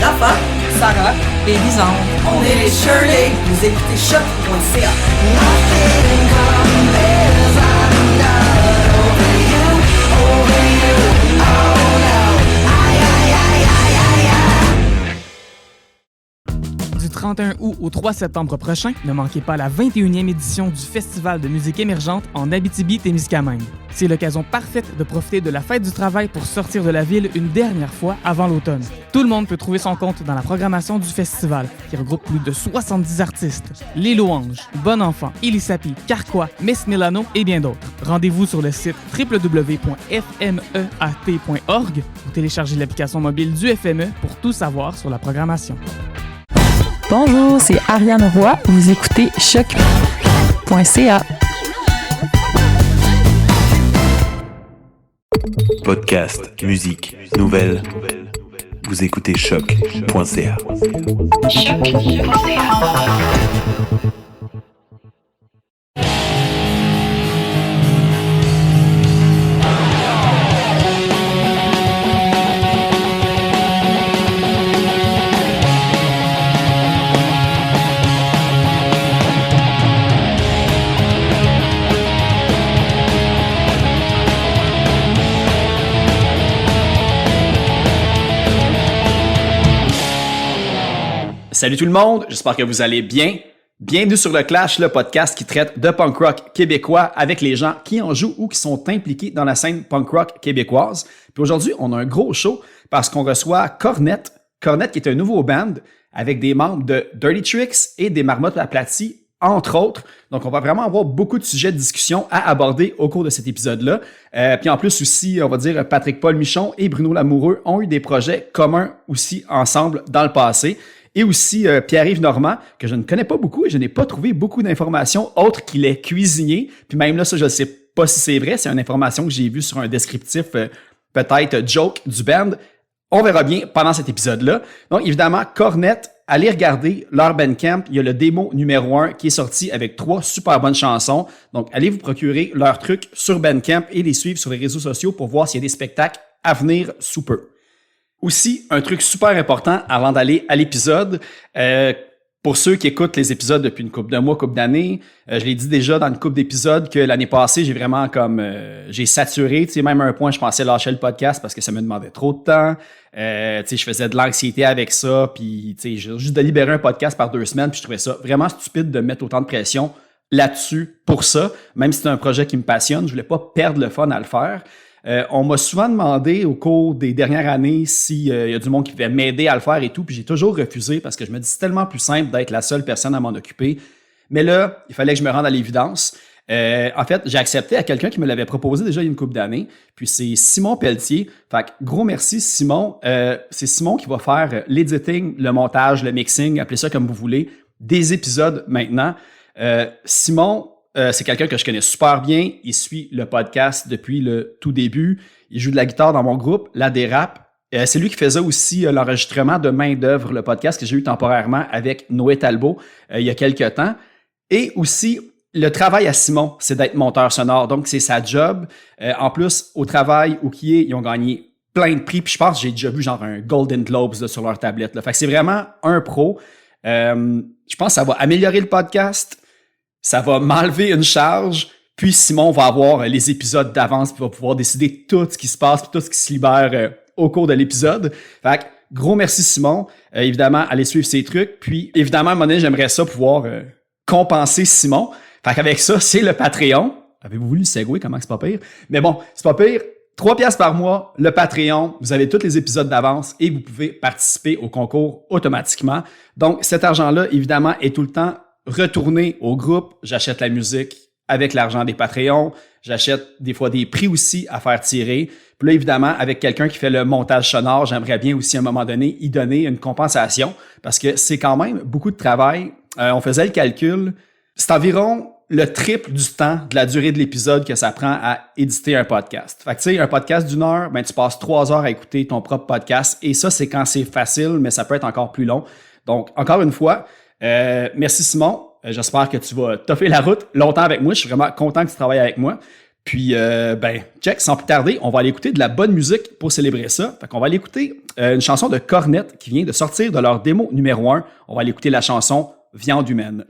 Rafa, Sarah et Lisande. on est les Shirley, vous écoutez choc.ca. Du 31 août au 3 septembre prochain, ne manquez pas la 21e édition du Festival de musique émergente en Abitibi-Témiscamingue. C'est l'occasion parfaite de profiter de la fête du travail pour sortir de la ville une dernière fois avant l'automne. Tout le monde peut trouver son compte dans la programmation du festival, qui regroupe plus de 70 artistes. Les Louanges, Bon Enfant, Elisapi, Carquois, Miss Milano et bien d'autres. Rendez-vous sur le site www.fmeat.org ou téléchargez l'application mobile du FME pour tout savoir sur la programmation. Bonjour, c'est Ariane Roy. Vous écoutez choc.ca. Podcast, musique, nouvelles. Vous écoutez choc.ca. Salut tout le monde, j'espère que vous allez bien. Bienvenue sur le Clash, le podcast qui traite de punk rock québécois avec les gens qui en jouent ou qui sont impliqués dans la scène punk rock québécoise. Puis aujourd'hui, on a un gros show parce qu'on reçoit Cornet. Cornet qui est un nouveau band avec des membres de Dirty Tricks et des Marmottes aplaties, entre autres. Donc, on va vraiment avoir beaucoup de sujets de discussion à aborder au cours de cet épisode-là. Puis en plus aussi, on va dire, Patrick-Paul Michon et Bruno Lamoureux ont eu des projets communs aussi ensemble dans le passé. Et aussi Pierre-Yves Normand, que je ne connais pas beaucoup et je n'ai pas trouvé beaucoup d'informations autres qu'il est cuisinier. Puis même là, ça, je ne sais pas si c'est vrai. C'est une information que j'ai vue sur un descriptif peut-être joke du band. On verra bien pendant cet épisode-là. Donc évidemment, Cornet, allez regarder leur Bandcamp. Il y a le démo numéro 1 qui est sorti avec 3 super bonnes chansons. Donc allez vous procurer leurs trucs sur Bandcamp et les suivre sur les réseaux sociaux pour voir s'il y a des spectacles à venir sous peu. Aussi, un truc super important avant d'aller à l'épisode, pour ceux qui écoutent les épisodes depuis une couple de mois, couple d'années, je l'ai dit déjà dans une couple d'épisodes que l'année passée, j'ai vraiment j'ai saturé, tu sais, même à un point, je pensais lâcher le podcast parce que ça me demandait trop de temps. Tu sais, je faisais de l'anxiété avec ça, puis tu sais, juste de libérer un podcast par 2 semaines, puis je trouvais ça vraiment stupide de mettre autant de pression là-dessus pour ça, même si c'est un projet qui me passionne, je voulais pas perdre le fun à le faire. On m'a souvent demandé au cours des dernières années s'il y a du monde qui pouvait m'aider à le faire et tout, puis j'ai toujours refusé parce que je me dis c'est tellement plus simple d'être la seule personne à m'en occuper. Mais là, il fallait que je me rende à l'évidence. En fait, j'ai accepté à quelqu'un qui me l'avait proposé déjà il y a une couple d'années, puis c'est Simon Pelletier. Fait que gros merci Simon. C'est Simon qui va faire l'editing, le montage, le mixing, appelez ça comme vous voulez, des épisodes maintenant. Simon, c'est quelqu'un que je connais super bien. Il suit le podcast depuis le tout début. Il joue de la guitare dans mon groupe, La Dérape. C'est lui qui faisait aussi l'enregistrement de Main d'œuvre, le podcast que j'ai eu temporairement avec Noé Talbot il y a quelques temps. Et aussi, le travail à Simon, c'est d'être monteur sonore. Donc, c'est sa job. En plus, au travail où qui est, ils ont gagné plein de prix. Puis je pense que j'ai déjà vu genre un Golden Globes là, sur leur tablette. Là. Fait que c'est vraiment un pro. Je pense que ça va améliorer le podcast. Ça va m'enlever une charge, puis Simon va avoir les épisodes d'avance, puis va pouvoir décider tout ce qui se passe, puis tout ce qui se libère au cours de l'épisode. Fait que, gros merci Simon. Évidemment, allez suivre ses trucs. Puis, évidemment, à un moment donné, j'aimerais ça pouvoir compenser Simon. Fait qu'avec ça, c'est le Patreon. Avez-vous voulu le segway? Comment que c'est pas pire? Mais bon, c'est pas pire. 3$ par mois, le Patreon. Vous avez tous les épisodes d'avance et vous pouvez participer au concours automatiquement. Donc, cet argent-là, évidemment, est tout le temps retourner au groupe, j'achète la musique avec l'argent des Patreons, j'achète des fois des prix aussi à faire tirer. Puis là, évidemment, avec quelqu'un qui fait le montage sonore, j'aimerais bien aussi à un moment donné y donner une compensation parce que c'est quand même beaucoup de travail. On faisait le calcul, c'est environ le triple du temps de la durée de l'épisode que ça prend à éditer un podcast. Fait que tu sais, un podcast d'1 heure, ben tu passes 3 heures à écouter ton propre podcast et ça, c'est quand c'est facile, mais ça peut être encore plus long. Donc, encore une fois, merci Simon. J'espère que tu vas toffer la route longtemps avec moi. Je suis vraiment content que tu travailles avec moi. Puis, check, sans plus tarder, on va aller écouter de la bonne musique pour célébrer ça. Fait qu'on va aller écouter une chanson de Cornette qui vient de sortir de leur démo numéro 1. On va aller écouter la chanson Viande humaine.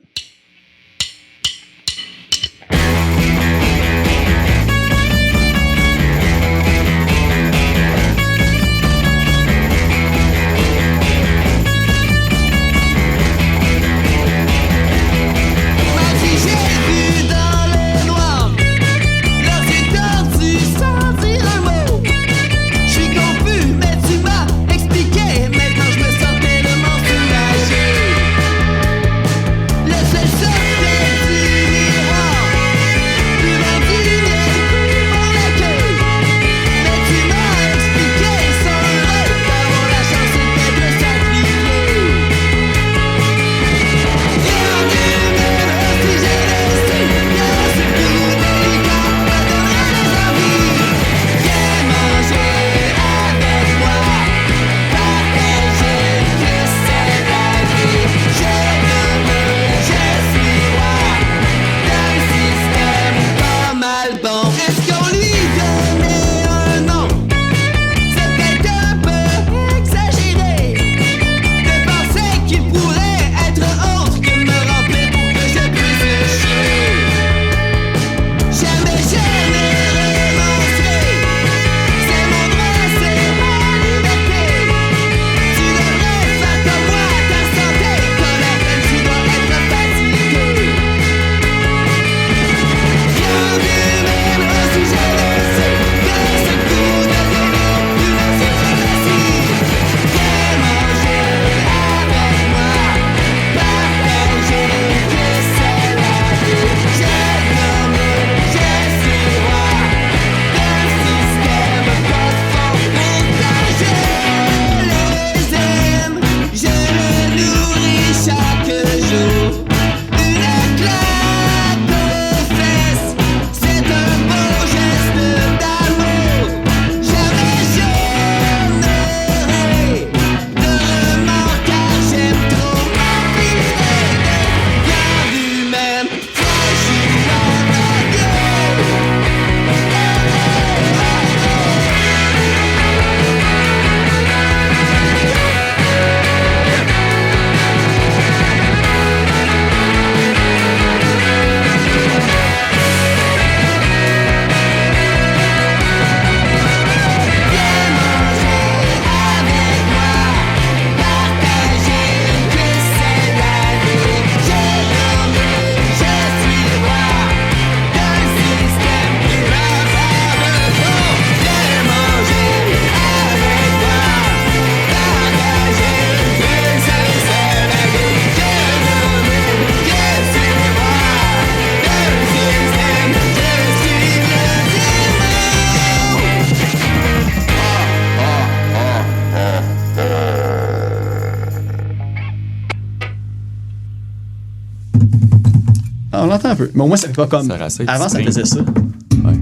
On l'entend un peu. Mais au moins, ça fait pas comme. Avant, ça faisait ça. Ouais.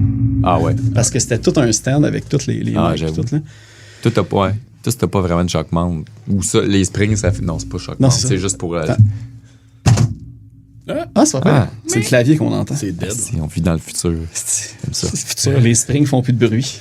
Ah ouais. Parce que c'était tout un stand avec toutes les j'avoue. Tout, là. Tout c'était pas vraiment de shockmount. Ou ça, les springs, ça fait. Non, c'est pas shockmount. Non, c'est juste pour. C'est pas vrai. C'est le clavier qu'on entend. C'est dead. On vit dans le futur. Comme ça. Le futur, les springs font plus de bruit.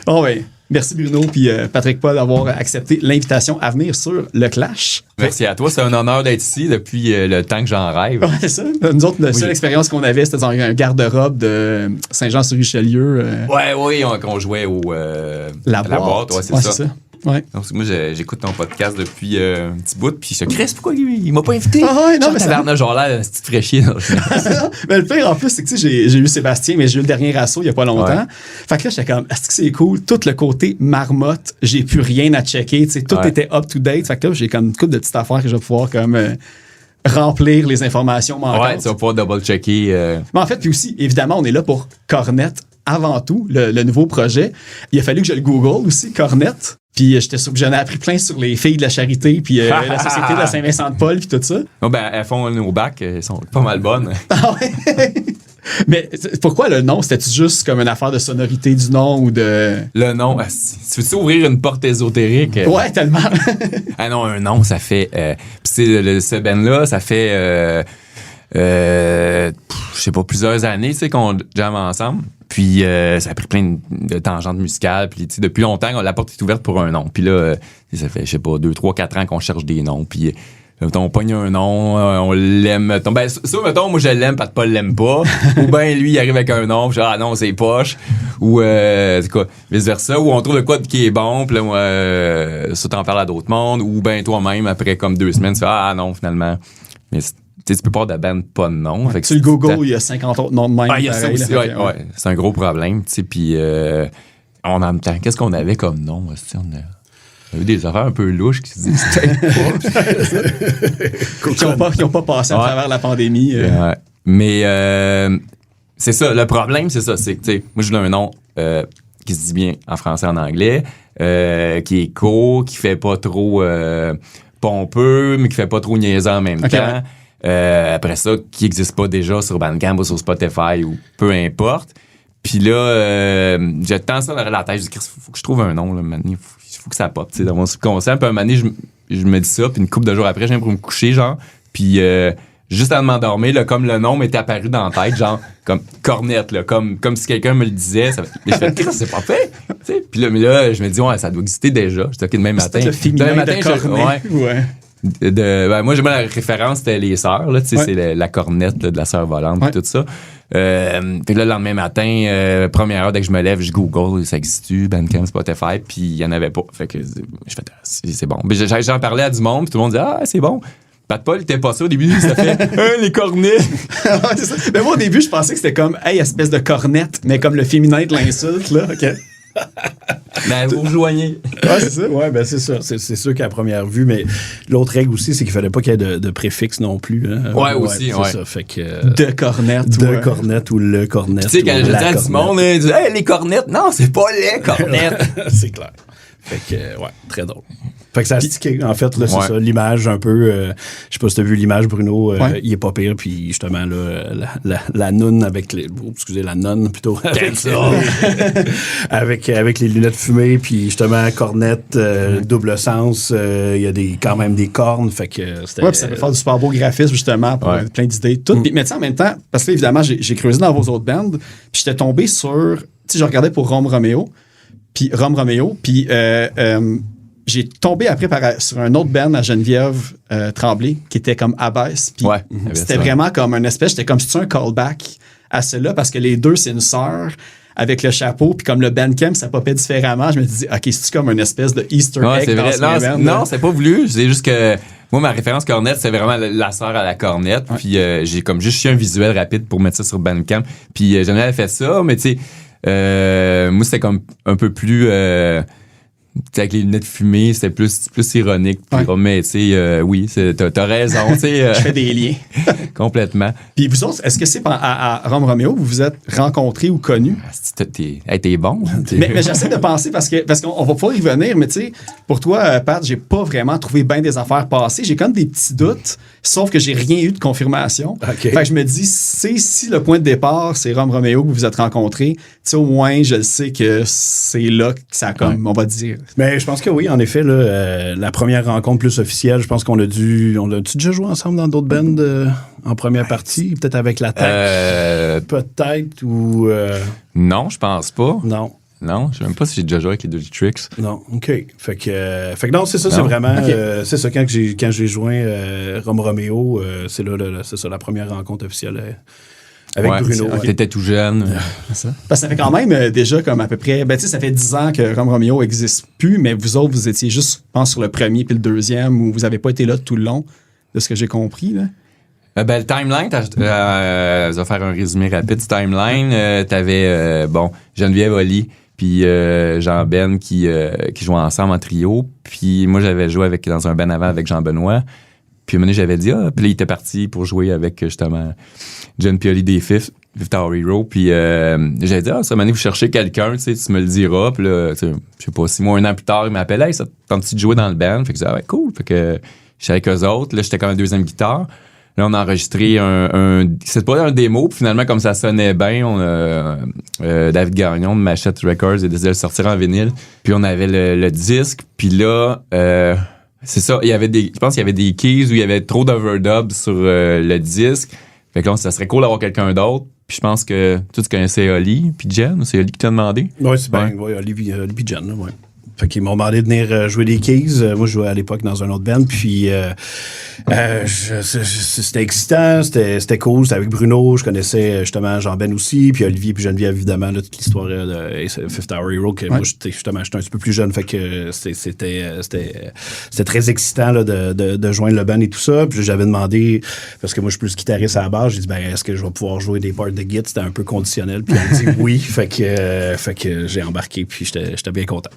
Oh ouais. Merci Bruno puis Patrick Paul d'avoir accepté l'invitation à venir sur le Clash. Merci à toi, c'est un honneur d'être ici depuis le temps que j'en rêve. Ouais, c'est ça. Nous autres, la seule expérience qu'on avait, c'était dans un garde-robe de Saint-Jean-sur-Richelieu. Oui, on jouait au La boîte. Ouais, c'est ça. Ouais. Donc, moi, j'écoute ton podcast depuis un petit bout, puis je Chris, pourquoi il m'a pas invité? Ah ouais, non, mais ça... genre là, un petit fraîchier. Mais le pire, en plus, c'est que j'ai eu Sébastien, mais j'ai eu le dernier assaut il y a pas longtemps. Ouais. Fait que là, j'étais comme, est-ce que c'est cool? Tout le côté marmotte, j'ai plus rien à checker, tu sais, tout était up-to-date. Fait que là, j'ai comme une couple de petites affaires que je vais pouvoir comme remplir les informations manquantes. Ouais, tu vas pouvoir double-checker. Mais en fait, puis aussi, évidemment, on est là pour Cornette avant tout, le nouveau projet. Il a fallu que je le Google aussi, Cornette. Puis j'en ai appris plein sur les filles de la charité, puis la société de la Saint-Vincent-de-Paul, puis tout ça. Oh, ben, elles font nos bacs, elles sont pas mal bonnes. Ah ouais? Mais pourquoi le nom? C'était-tu juste comme une affaire de sonorité du nom ou de... Le nom, tu veux-tu ouvrir une porte ésotérique? Ouais, tellement. Ah non, un nom, ça fait... Puis ce band-là, ça fait... je sais pas, plusieurs années, tu sais, qu'on jamme ensemble. Puis ça a pris plein de tangentes musicales. Puis depuis longtemps, la porte est ouverte pour un nom. Puis là, ça fait, je sais pas, 2, 3, 4 ans qu'on cherche des noms. Puis on pogne un nom, on l'aime. Ben, ça, mettons, moi, je l'aime parce que Paul l'aime pas. Ou ben lui, il arrive avec un nom, puis non, c'est poche. Ou, c'est quoi, vice-versa. Ou on trouve de quoi qui est bon, puis là, moi, ça t'en parle à d'autres mondes. Ou ben toi-même, après comme 2 semaines, tu fais non, finalement. Mais tu peux pas de band, pas de nom. Ouais, sur le Google, il y a 50 autres noms de même. Il y a ça aussi, ouais. C'est un gros problème, tu sais. Puis, en même temps, qu'est-ce qu'on avait comme nom? On a eu des affaires un peu louches qui se disent qui n'ont pas passé à travers la pandémie. Ouais. Mais c'est ça, le problème, c'est ça. C'est que, moi, je voulais un nom qui se dit bien en français et en anglais, qui est court, qui fait pas trop pompeux, mais qui fait pas trop niaisant en même temps. Après ça, qui n'existe pas déjà sur Bandcamp ou sur Spotify ou peu importe. Puis là, j'ai tant ça dans la tête. Je dis, faut que je trouve un nom, là, maintenant. Il faut que ça pop, tu sais, dans mon subconscient. Puis un moment donné, je me dis ça, puis une couple de jours après, je viens pour me coucher, genre. Puis juste avant de m'endormir, là, comme le nom m'était apparu dans la tête, genre, comme cornette, là, comme si quelqu'un me le disait. Je fais, c'est pas fait, tu sais. Puis là, mais là, je me dis, ouais, ça doit exister déjà. Je dis, OK, demain matin. Le féminin de cornet. Ouais. Moi, j'aime la référence, c'était les sœurs, là, tu sais, c'est la cornette là, de la sœur volante, et tout ça. Fait que là, le lendemain matin, première heure, dès que je me lève, je Google, ça existe-tu, Bandcamp, Spotify, puis il y en avait pas. Fait que je fais, c'est bon. Mais j'en parlais à du monde, puis tout le monde disait, c'est bon. Pat Paul, il était pas ça au début, ça fait, les cornets. C'est ça. Mais moi, au début, je pensais que c'était comme, espèce de cornette, mais comme le féminin de l'insulte, là, OK. Ben, vous rejoignez. Ouais, c'est ça. Ouais, ben, c'est ça. C'est sûr qu'à première vue, mais l'autre règle aussi, c'est qu'il fallait pas qu'il y ait de préfixe non plus. Hein. Ouais, aussi, c'est ça. Fait que. De cornette. De cornette ou le cornette. Tu sais, quand je dis à du monde, ils disent, les cornettes. Non, c'est pas les cornettes. C'est clair. Fait que, très drôle. Fait que ça a stické, en fait, là, c'est ça, l'image un peu, je sais pas si t'as vu l'image, Bruno, il est pas pire, puis justement, là, la noune avec la nonne, plutôt, avec les lunettes fumées, puis justement, cornette, double sens, il y a quand même des cornes, fait que c'était... Ouais, puis ça peut faire du super beau graphisme, justement, pour plein d'idées, tout. Mais tu sais, en même temps, parce que là, évidemment, j'ai creusé dans vos autres bands, puis j'étais tombé sur, tu sais, je regardais pour Rome Romeo, puis j'ai tombé après sur un autre band à Geneviève Tremblay qui était comme Abbesse. Puis c'était vraiment comme une espèce, j'étais comme si c'était un callback à celle-là parce que les deux, c'est une sœur avec le chapeau. Puis comme le Bandcamp, ça popait différemment, je me disais, OK, c'est comme une espèce de Easter egg c'est dans vrai. ce band. Non, c'est pas voulu. C'est juste que moi, ma référence cornette, c'est vraiment la sœur à la cornette. Puis j'ai comme juste un visuel rapide pour mettre ça sur Bandcamp. Puis Geneviève a fait ça, mais tu sais, moi, c'était comme un peu plus... avec les lunettes fumées, c'était plus ironique. Mais tu sais, oui, t'as raison. Je fais des liens. Complètement. Puis vous autres, est-ce que c'est à Rome Romeo vous vous êtes rencontrés ou connus? T'es bon. Mais j'essaie de penser parce qu'on va pouvoir y venir, mais tu sais, pour toi, Pat, j'ai pas vraiment trouvé bien des affaires passées. J'ai comme des petits doutes, sauf que j'ai rien eu de confirmation. Fait que je me dis, si le point de départ, c'est Rome Romeo que vous vous êtes rencontrés, tu sais, au moins, je le sais que c'est là que ça comme, on va dire. Mais je pense que oui, en effet, là, la première rencontre plus officielle, je pense qu'on a déjà joué ensemble dans d'autres bands en première partie, peut-être avec l'Attaque, peut-être, ou... Non, je pense pas. Non. Non, je sais même pas si j'ai déjà joué avec les Dirty Tricks. Non, OK. Fait que non, c'est ça, c'est vraiment... c'est ça, quand j'ai joint Rome Romeo, c'est ça, la première rencontre officielle avec Bruno. T'étais tout jeune. Parce que ça fait quand même déjà comme à peu près... Ben tu sais, ça fait 10 ans que Rome Romeo n'existe plus, mais vous autres, vous étiez juste, je pense, sur le premier puis le deuxième, où vous n'avez pas été là tout le long, de ce que j'ai compris, là. Le timeline, je vais faire un résumé rapide du timeline. T'avais, Geneviève Oli puis Jean Ben qui jouaient ensemble en trio. Puis moi, j'avais joué dans un band avant avec Jean-Benoît. Puis à un moment donné, j'avais dit, puis là, il était parti pour jouer avec, justement, John Pioli des Fifth Tower Hero. Puis j'avais dit, ça, à un moment donné, vous cherchez quelqu'un, tu sais, tu me le diras. Puis là, je sais pas, 6 mois, 1 an plus tard, il m'appelle, hey, ça tente-tu de jouer dans le band? Fait que je disais, cool. Fait que j'étais avec eux autres. Là, j'étais comme un deuxième guitare. Là, on a enregistré c'est pas un démo, puis finalement, comme ça sonnait bien, on a David Gagnon de Machette Records a décidé de le sortir en vinyle. Puis on avait le disque, puis là, c'est ça, je pense qu'il y avait des keys où il y avait trop d'overdubs sur le disque. Fait que là, ça serait cool d'avoir quelqu'un d'autre. Puis je pense que tu connaissais Oli puis Jen, c'est Oli qui t'a demandé? Oui, c'est bien. Oui, Oli puis Jen, là, ouais. Fait qu'ils m'ont demandé de venir jouer des keys. Moi, je jouais à l'époque dans un autre band. Puis c'était excitant, c'était cool. C'était avec Bruno. Je connaissais justement Jean-Ben aussi. Puis Olivier, puis Geneviève, évidemment, là, toute l'histoire de Fifth Hour Hero. Que moi, j'étais un petit peu plus jeune. Fait que c'était très excitant là, de joindre le band et tout ça. Puis j'avais demandé, parce que moi, je suis plus guitariste à la base, j'ai dit, est-ce que je vais pouvoir jouer des parts de guitare? C'était un peu conditionnel. Puis elle a dit oui. Fait que j'ai embarqué. Puis j'étais bien content.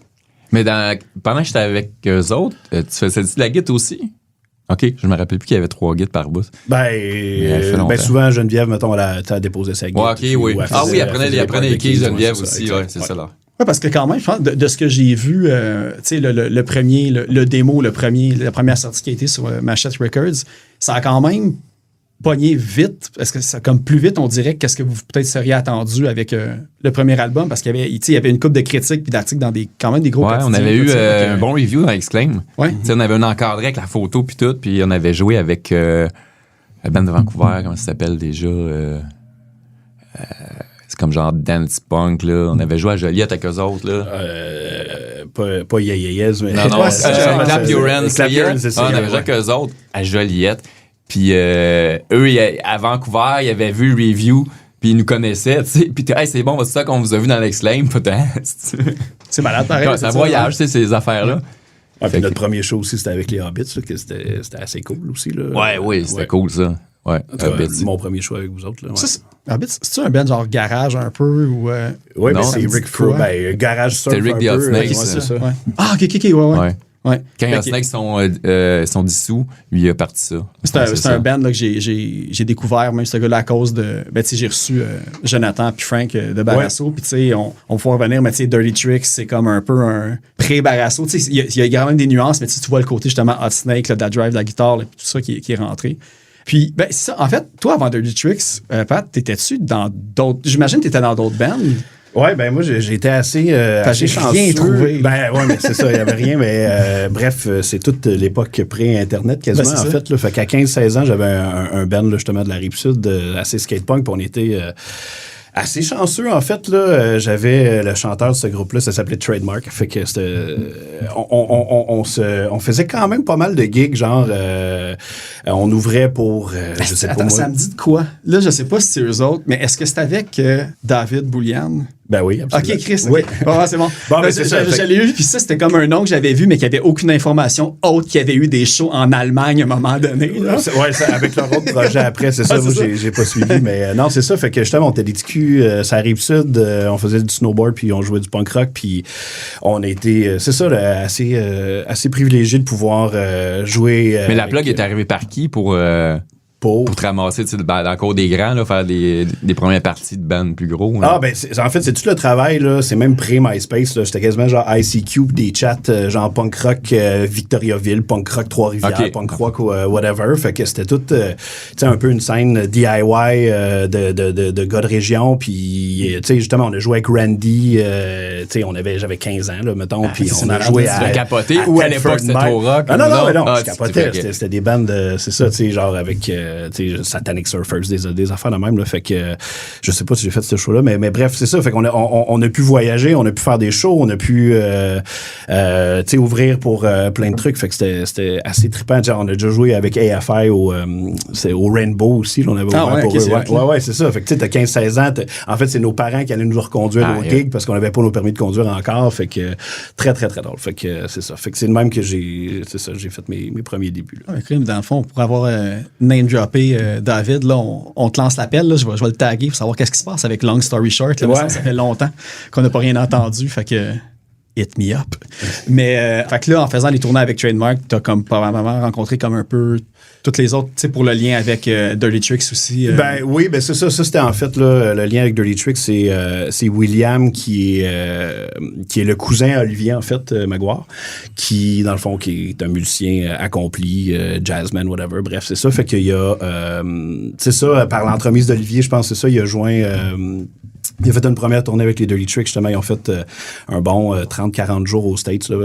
Mais pendant que j'étais avec eux autres, tu faisais de la guitare aussi? OK, je me rappelle plus qu'il y avait 3 guides par bout. Souvent, Geneviève, mettons, elle a déposé sa guitare. Ouais, OK, oui. Elle apprenait les keys, Geneviève aussi. Ouais, c'est ça là. Oui, parce que quand même, je pense, de ce que j'ai vu, tu sais, le premier, le démo, la première sortie qui a été sur Machette Records, ça a quand même pogné vite, parce que ça comme plus vite, on dirait qu'est-ce que vous peut-être seriez attendu avec le premier album, parce qu'il y avait une couple de critiques puis d'articles dans quand même des gros quotidiens. On avait eu un bon review dans Exclaim. Ouais. On avait un encadré avec la photo puis tout, puis on avait joué avec le band de Vancouver, comment ça s'appelle déjà? C'est comme genre dance punk, là. On avait joué à Joliette avec eux autres, là. Pas Yeah Yeah Yes, mais... Non, Clap Your Hands, c'est ça. On avait joué avec eux autres à Joliette. Puis eux, à Vancouver, ils avaient vu le review, puis ils nous connaissaient, tu sais. Puis c'est bon, c'est ça qu'on vous a vu dans l'Exclaim, peut-être. C'est malade, pareil. C'est un voyage, tu sais, ces affaires-là. Ouais, puis notre premier show aussi, c'était avec les Hobbits, là, que c'était assez cool aussi. Là. Oui, c'était cool, ça. Ouais, Hobbits. Mon premier show avec vous autres. Là, ouais. Hobbits, c'est-tu un band genre garage un peu? Ou, oui, mais c'est Rick Froome. Garage surf C'était Rick the Hot Snake. C'est ça. Ouais. Ah, ok, ouais. Quand les Snakes sont dissous, lui, il a parti ça. C'est un band là, que j'ai découvert, même ce gars-là, à cause de... Ben, tu sais, j'ai reçu Jonathan puis Frank de Barasso, puis tu sais, on peut revenir, mais tu sais, Dirty Tricks, c'est comme un peu un pré-Barasso. Tu sais, il y a quand même des nuances, mais tu vois le côté, justement, Hot Snake, là, de la drive, de la guitare, là, tout ça qui est rentré. Puis, ben, c'est ça. En fait, toi, avant Dirty Tricks, Pat, t'étais-tu dans d'autres... J'imagine que t'étais dans d'autres bands. Ouais, ben moi j'ai été assez chanceux. Rien trouvé. Ben ouais, mais c'est ça, il y avait rien, mais bref, c'est toute l'époque pré-internet quasiment en fait là. Fait qu'à 15-16 ans, j'avais un band là, justement de la Rive-Sud assez skatepunk, puis on était assez chanceux en fait là. J'avais le chanteur de ce groupe-là, ça s'appelait Trademark. Fait que c'était on faisait quand même pas mal de gigs, genre on ouvrait pour je sais pas moi. Ça me dit de quoi? Là, je sais pas si c'est eux autres, mais est-ce que c'est avec David Boulian? Ben oui, absolument. OK, Chris. Oui. C'est bon. C'est ça. Je l'ai eu, puis ça, c'était comme un nom que j'avais vu, mais qu'il n'y avait aucune information autre qu'il y avait eu des shows en Allemagne à un moment donné. Avec leur autre projet après, c'est ça. Moi, j'ai pas suivi, mais non, c'est ça. Fait que justement, on était des petits culs, ça arrive sud, on faisait du snowboard, puis on jouait du punk rock, puis on a été, c'est ça, là, assez privilégiés de pouvoir jouer. Mais la plug est arrivée par qui pour te ramasser dans le cours des grands, là, faire des premières parties de bands plus gros? Ah, ben, en fait, c'est tout le travail, là. C'est même pré-MySpace, là. J'étais quasiment genre ICQ, des chats, genre punk rock Victoriaville, punk rock Trois-Rivières, punk rock whatever. Fait que c'était tout, tu sais, un peu une scène DIY de gars de région. Puis, tu sais, justement, on a joué avec Randy, tu sais, j'avais 15 ans, là, mettons. Puis on a joué à capoter ou à l'époque c'était trop rock? Ah, non, je capotais. C'était des bandes, c'est ça, tu sais, genre avec Satanic Surfers, des affaires de même. Là, fait que je sais pas si j'ai fait ce show-là, mais bref, c'est ça. Fait qu'on on a pu voyager, on a pu faire des shows, on a pu ouvrir pour plein de trucs. Fait que c'était assez trippant. Genre, on a déjà joué avec AFI au Rainbow aussi. Là, on avait ouvert pour eux. Ouais, c'est ça. Fait que tu sais, t'as 15-16 ans. En fait, c'est nos parents qui allaient nous reconduire au gig parce qu'on avait pas nos permis de conduire encore. Fait que très, très, très drôle. Fait que c'est ça. Fait que c'est le même que j'ai fait mes premiers débuts. Là. Dans le fond, pour avoir name droppé David, là, on te lance l'appel. Là, je vais le taguer pour savoir qu'est-ce qui se passe avec Long Story Short. Là, ça fait longtemps qu'on n'a pas rien entendu. Fait que hit me up. Mais fait que là, en faisant les tournées avec Trademark, t'as comme probablement rencontré comme un peu toutes les autres, tu sais, pour le lien avec Dirty Tricks aussi. Ben oui, ben c'est ça. Ça, c'était en fait là, le lien avec Dirty Tricks, c'est William qui est le cousin à Olivier, en fait, Maguire, qui, dans le fond, qui est un musicien accompli, jazzman, whatever. Bref, c'est ça. Fait qu'il y a, c'est ça, par l'entremise d'Olivier, je pense que c'est ça, il a joint Il a fait une première tournée avec les Dirty Tricks, justement. Ils ont fait un bon 30-40 jours aux States, là,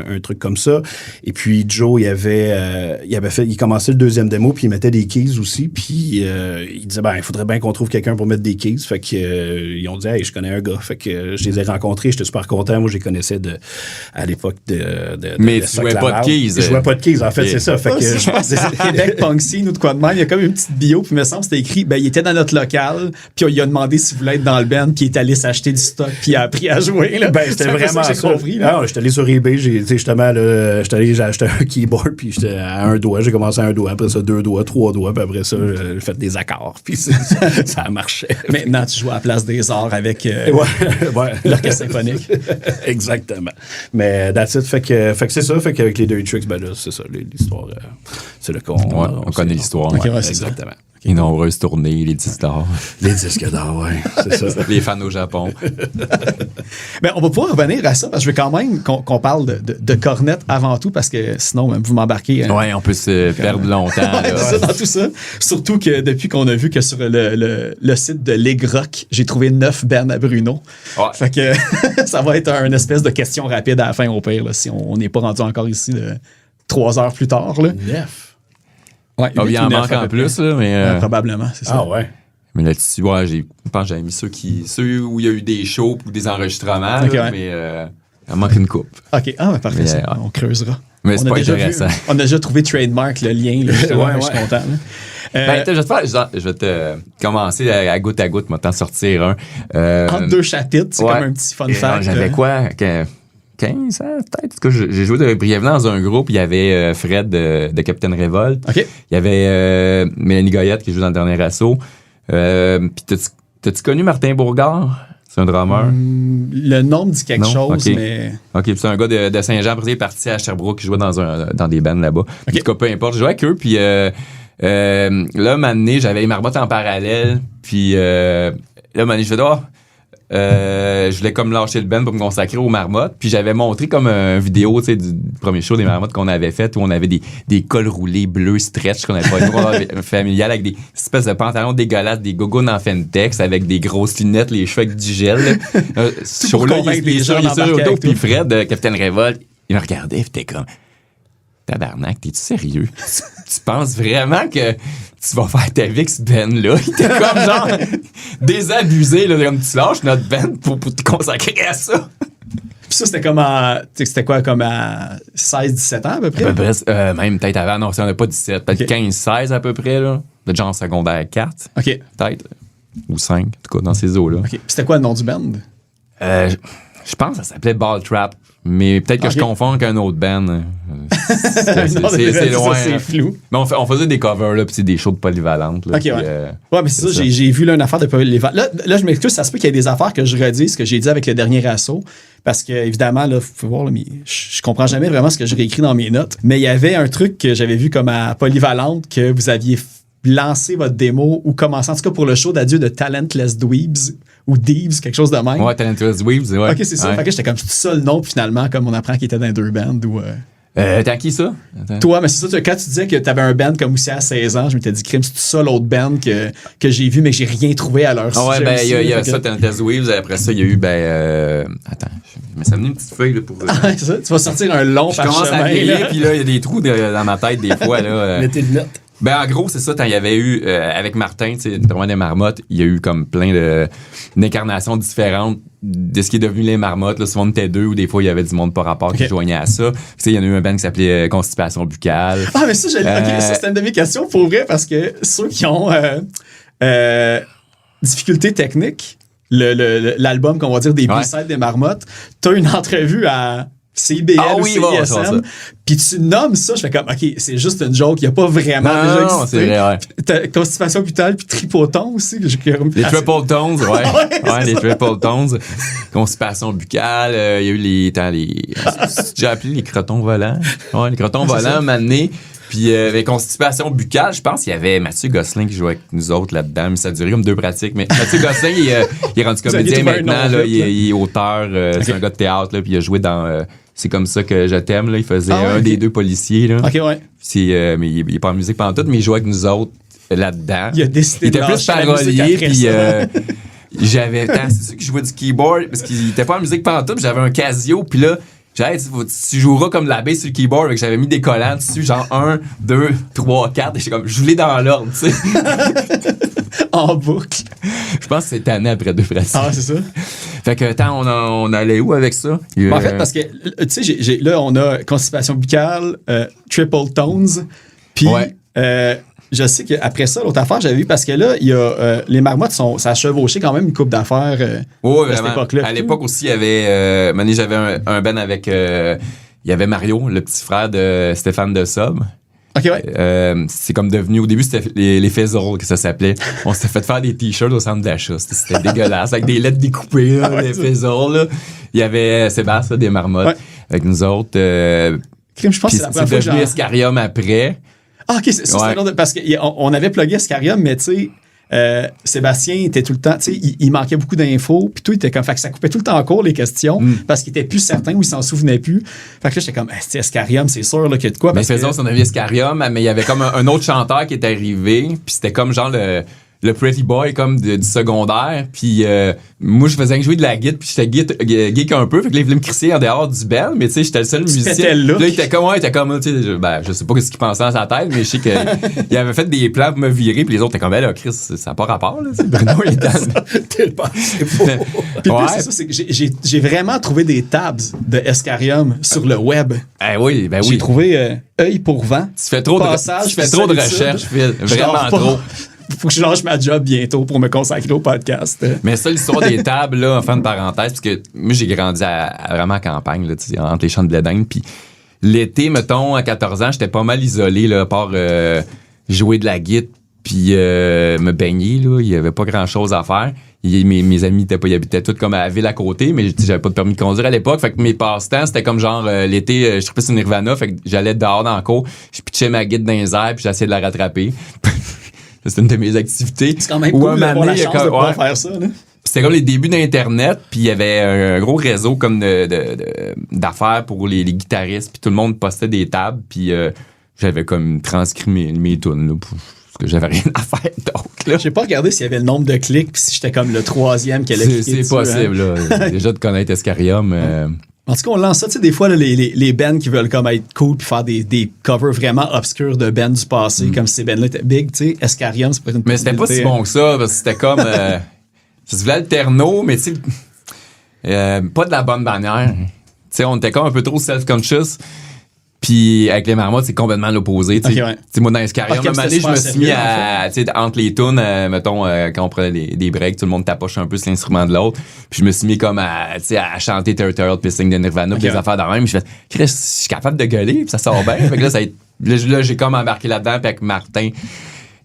un truc comme ça. Et puis, Joe, il commençait le deuxième démo, puis il mettait des keys aussi. Puis, il disait, il faudrait bien qu'on trouve quelqu'un pour mettre des keys. Fait que, ils ont dit, hey, je connais un gars. Fait que, je les ai rencontrés, j'étais super content. Moi, je les connaissais à l'époque de mais tu jouais pas de keys. Je jouais pas de keys, en fait, c'est ça. Fait que, je pense que c'est Québec Punk Scene ou de quoi de même. Il y a comme une petite bio, puis il me semble que c'était écrit, il était dans notre local, puis il a demandé s'il voulait être dans le band, puis il est allé s'acheter du stock, puis il a appris à jouer. Là. C'était vraiment ça. J'ai compris. J'étais allé sur eBay, j'ai acheté un keyboard, puis j'étais à un doigt. J'ai commencé à un doigt, après ça, 2 doigts, 3 doigts, puis après ça, j'ai fait des accords, puis ça a marché. Maintenant, tu joues à la Place des Arts avec l'orchestre symphonique. Exactement. Mais that's it. Fait que c'est ça. Fait qu'avec les Dirty Tricks, là, c'est ça, l'histoire. C'est là qu'on on connaît l'histoire. Okay, exactement. Les nombreuses tournées, les disques d'or. Les disques d'or, c'est ça. Les fans au Japon. On va pouvoir revenir à ça, parce que je veux quand même qu'on parle de cornettes avant tout, parce que sinon, vous m'embarquez. On peut se perdre longtemps. Ça, dans tout ça. Surtout que depuis qu'on a vu que sur le site de Legrock, j'ai trouvé 9 bands à Bruno. Ouais. Fait que ça va être une espèce de question rapide à la fin, au pire, là, si on n'est pas rendu encore ici 3 heures plus tard. 9. Ouais, il en manque en plus, là, mais... probablement, c'est ça. Ah ouais. Mais là-dessus, je pense que j'avais mis ceux où il y a eu des shows ou des enregistrements, mais il manque une coupe. OK, parfait, ça. On creusera. Mais c'est pas intéressant. On a déjà trouvé trademark, le lien, là, justement, je suis content. Je vais te commencer à goutte, moi t'en sortir un. Entre 2 chapitres, c'est comme un petit fun fact. J'avais quoi? 15 ans, peut-être. J'ai joué brièvement dans un groupe. Il y avait Fred de Captain Revolt. Okay. Il y avait Mélanie Goyette qui joue dans le dernier assaut. Puis t'as-tu connu Martin Bourgard? C'est un drummer. Le nom me dit quelque chose, mais... OK, c'est un gars de Saint-Jean. Après, il est parti à Sherbrooke. Il jouait dans des bands là-bas. En tout cas, peu importe. Je jouais avec eux. Puis là, un moment donné, j'avais les Marmottes en parallèle. Puis là, un moment donné, je fais je voulais comme lâcher le band pour me consacrer aux Marmottes. Puis j'avais montré comme une vidéo, tu sais, du premier show des Marmottes qu'on avait fait, où on avait des cols roulés bleus stretch qu'on avait pas familial, avec des espèces de pantalons dégueulasses, des gogoons en Fentex, avec des grosses lunettes, les cheveux avec du gel. Ce show-là, il est sur l'auto, puis Fred, Captain Revolt, il me regardait, puis t'es comme... Tabarnak, t'es-tu sérieux? Tu penses vraiment que tu vas faire ta vie avec ce band-là? Il était comme genre désabusé, là, comme tu lâches notre band pour te consacrer à ça. Puis ça, c'était comme c'était quoi, comme à 16-17 ans à peu près? À peu près, même peut-être avant, non, on n'a pas 17, peut-être 15-16 à peu près, là. De genre secondaire 4. OK. Peut-être. Ou 5, en tout cas, dans ces eaux-là. OK. Puis c'était quoi le nom du band? Je pense que ça s'appelait Ball Trap. Mais peut-être que je confonds avec un autre band. C'est loin. C'est flou. Mais on faisait des covers, là, puis des shows de polyvalentes. Là, OK, ouais, mais c'est ça, j'ai vu là, une affaire de polyvalente. Là, je m'excuse, ça se peut qu'il y ait des affaires que je redise, ce que j'ai dit avec le dernier assaut. Parce que, évidemment, là, faut voir, là, mais je comprends jamais vraiment ce que je réécris dans mes notes. Mais il y avait un truc que j'avais vu comme à Polyvalente, que vous aviez lancé votre démo ou commencé, en tout cas pour le show d'adieu de Talentless Dweebs ou Deebs, quelque chose de même. Ouais, Talentless Dweebs, ouais. OK, c'est ça. Ouais. Fait que j'étais comme, c'est ça le nom, puis finalement, comme on apprend qu'il était dans 2 bands ou... T'as qui ça? Attends. Toi, mais c'est ça, quand tu disais que t'avais un band comme aussi à 16 ans, je m'étais dit, crime, c'est ça l'autre band que j'ai vu, mais que j'ai rien trouvé à leur sujet. Ah ouais, il y a que... ça, Talentless Dweebs. Après ça, il y a eu, attends, mais ça m'a mis une petite feuille là, pour... c'est ça, tu vas sortir un long parchemin. Je commence à vieillir, puis là, il y a des trous dans ma tête des fois. Là, Mettez le note. En gros, c'est ça, il y avait eu, avec Martin, tu sais, notamment des Marmottes, il y a eu comme plein d'incarnations différentes de ce qui est devenu les Marmottes. Là, souvent, on était 2 ou des fois, il y avait du monde par rapport qui joignait à ça. Tu sais, il y en a eu un band qui s'appelait Constipation buccale. Ah, mais ça, ça, c'était une de mes questions pour vrai, parce que ceux qui ont difficultés techniques, l'album, qu'on va dire, des B-sides des Marmottes, t'as une entrevue à... CBL ou CISM, puis tu nommes ça, je fais comme, OK, c'est juste une joke, il n'y a pas vraiment déjà existé. Non, c'est vrai, ouais. Constipation buccale, puis tripoton aussi. Les triple tones, ouais, les triple tones. Constipation buccale, il y a eu les j'ai appelé les crotons volants. Ouais, les crotons volants, m'amener. Puis avec Constipation buccale, je pense qu'il y avait Mathieu Gosselin qui jouait avec nous autres là-dedans, mais ça a duré comme 2 pratiques. Mais Mathieu Gosselin, il est rendu comédien maintenant, là, il est auteur, c'est un gars de théâtre, là, puis il a joué dans C'est comme ça que je t'aime, là. Il faisait un des 2 policiers, là. OK, ouais. Mais il est pas en musique pendant tout, mais il jouait avec nous autres là-dedans. Il a décidé il était plus parolier, puis c'est sûr que je jouais du keyboard parce qu'il était pas en musique pantoute, j'avais un Casio, puis là, j'avais dit, tu joueras comme de la bass sur le keyboard, fait que j'avais mis des collants dessus, genre 1, 2, 3, 4, et j'étais comme, je voulais dans l'ordre, tu sais. En boucle. Je pense que c'est année après 2 pratiques. Ah, c'est ça. Fait que, on allait où avec ça? En fait, parce que, tu sais, là, on a constipation buccale, triple tones, puis je sais qu'après ça, l'autre affaire, j'avais vu, parce que là, il y a les marmottes, ça a chevauché quand même une couple d'affaires à cette époque-là. À l'époque aussi, il y avait, j'avais un band avec, il y avait Mario, le petit frère de Stéphane de Sob. OK, ouais. C'est comme devenu, au début, c'était les Fizzles que ça s'appelait. On s'était fait faire des t-shirts au centre d'achat. C'était dégueulasse, avec des lettres découpées, là, les Fizzles, là. Il y avait Sébastien, des marmottes, avec nous autres. Crime, je pense que c'est la première fois c'est devenu Escarium après. Ah, OK, c'est ça, parce qu'on avait plugué Escarium, mais tu sais, Sébastien était tout le temps, tu sais, il manquait beaucoup d'infos, puis tout, il était comme, fait que ça coupait tout le temps en cours les questions, parce qu'il était plus certain ou il s'en souvenait plus. Fait que là, j'étais comme, Escarium, c'est sûr là, qu'il y a de quoi. Mais faisons son avis Escarium, mais il y avait comme un autre chanteur qui était arrivé, puis c'était comme genre le pretty boy comme du secondaire, puis moi je faisais jouer de la guitare, puis j'étais geek un peu, fait que là il voulait me crisser en dehors du bel, mais tu sais j'étais le seul musicien. Puis là il était comme tu sais je sais pas ce qu'il pensait dans sa tête, mais je sais qu'il avait fait des plans pour me virer, puis les autres étaient comme là Chris, ça n'a pas rapport là, Bruno il était tellement c'est faux. Puis c'est ça, c'est que j'ai vraiment trouvé des tabs de Escarium sur le web. Oui. J'ai trouvé œil pour vent. Tu fais trop de recherches, Phil, vraiment trop. Faut que je lâche ma job bientôt pour me consacrer au podcast. Mais ça, l'histoire des tables, là, en fin de parenthèse, parce que moi, j'ai grandi vraiment à campagne, là, entre les champs de blé d'Inde. Puis l'été, mettons, à 14 ans, j'étais pas mal isolé, là, à part jouer de la guitare, puis me baigner, là. Il y avait pas grand-chose à faire. Mes amis ils habitaient tous comme à la ville à côté, mais j'avais pas de permis de conduire à l'époque. Fait que mes passe-temps, c'était comme genre l'été, je tripais sur Nirvana, fait que j'allais dehors dans le cours, je pitchais ma guitare dans les airs, puis j'essayais de la rattraper. C'est une de mes activités. C'est quand même cool d'avoir la chance de pouvoir faire ça. Là. C'était comme les débuts d'Internet, puis il y avait un gros réseau comme d'affaires pour les guitaristes, puis tout le monde postait des tables, puis j'avais comme transcrit mes tunes, là, parce que j'avais rien à faire d'autre. J'ai pas regardé s'il y avait le nombre de clics, puis si j'étais comme le 3e qui allait cliquer dessus. C'est possible, là. Déjà de connaître Escarium... En tout cas, on lance ça, tu sais, des fois, là, les bands qui veulent comme être cool puis faire des covers vraiment obscurs de bands du passé, comme si ces bands-là étaient big, tu sais, Escarium, c'est pas une mais c'était pas si bon que ça, parce que c'était comme... ça se voulait alterno, mais tu sais, pas de la bonne manière. Tu sais, on était comme un peu trop self-conscious. Puis avec les marmottes, c'est complètement l'opposé. Tu sais, moi, dans Escarium, à un moment donné, je me suis mis à, tu sais, entre les tunes, mettons, quand on prenait des breaks, tout le monde tapoche un peu sur l'instrument de l'autre. Puis je me suis mis comme à chanter Turtle Pissing de Nirvana, puis des affaires de même. Je fais, Chris, je suis capable de gueuler, puis ça sort bien. Fait que là, j'ai comme embarqué là-dedans, puis avec Martin.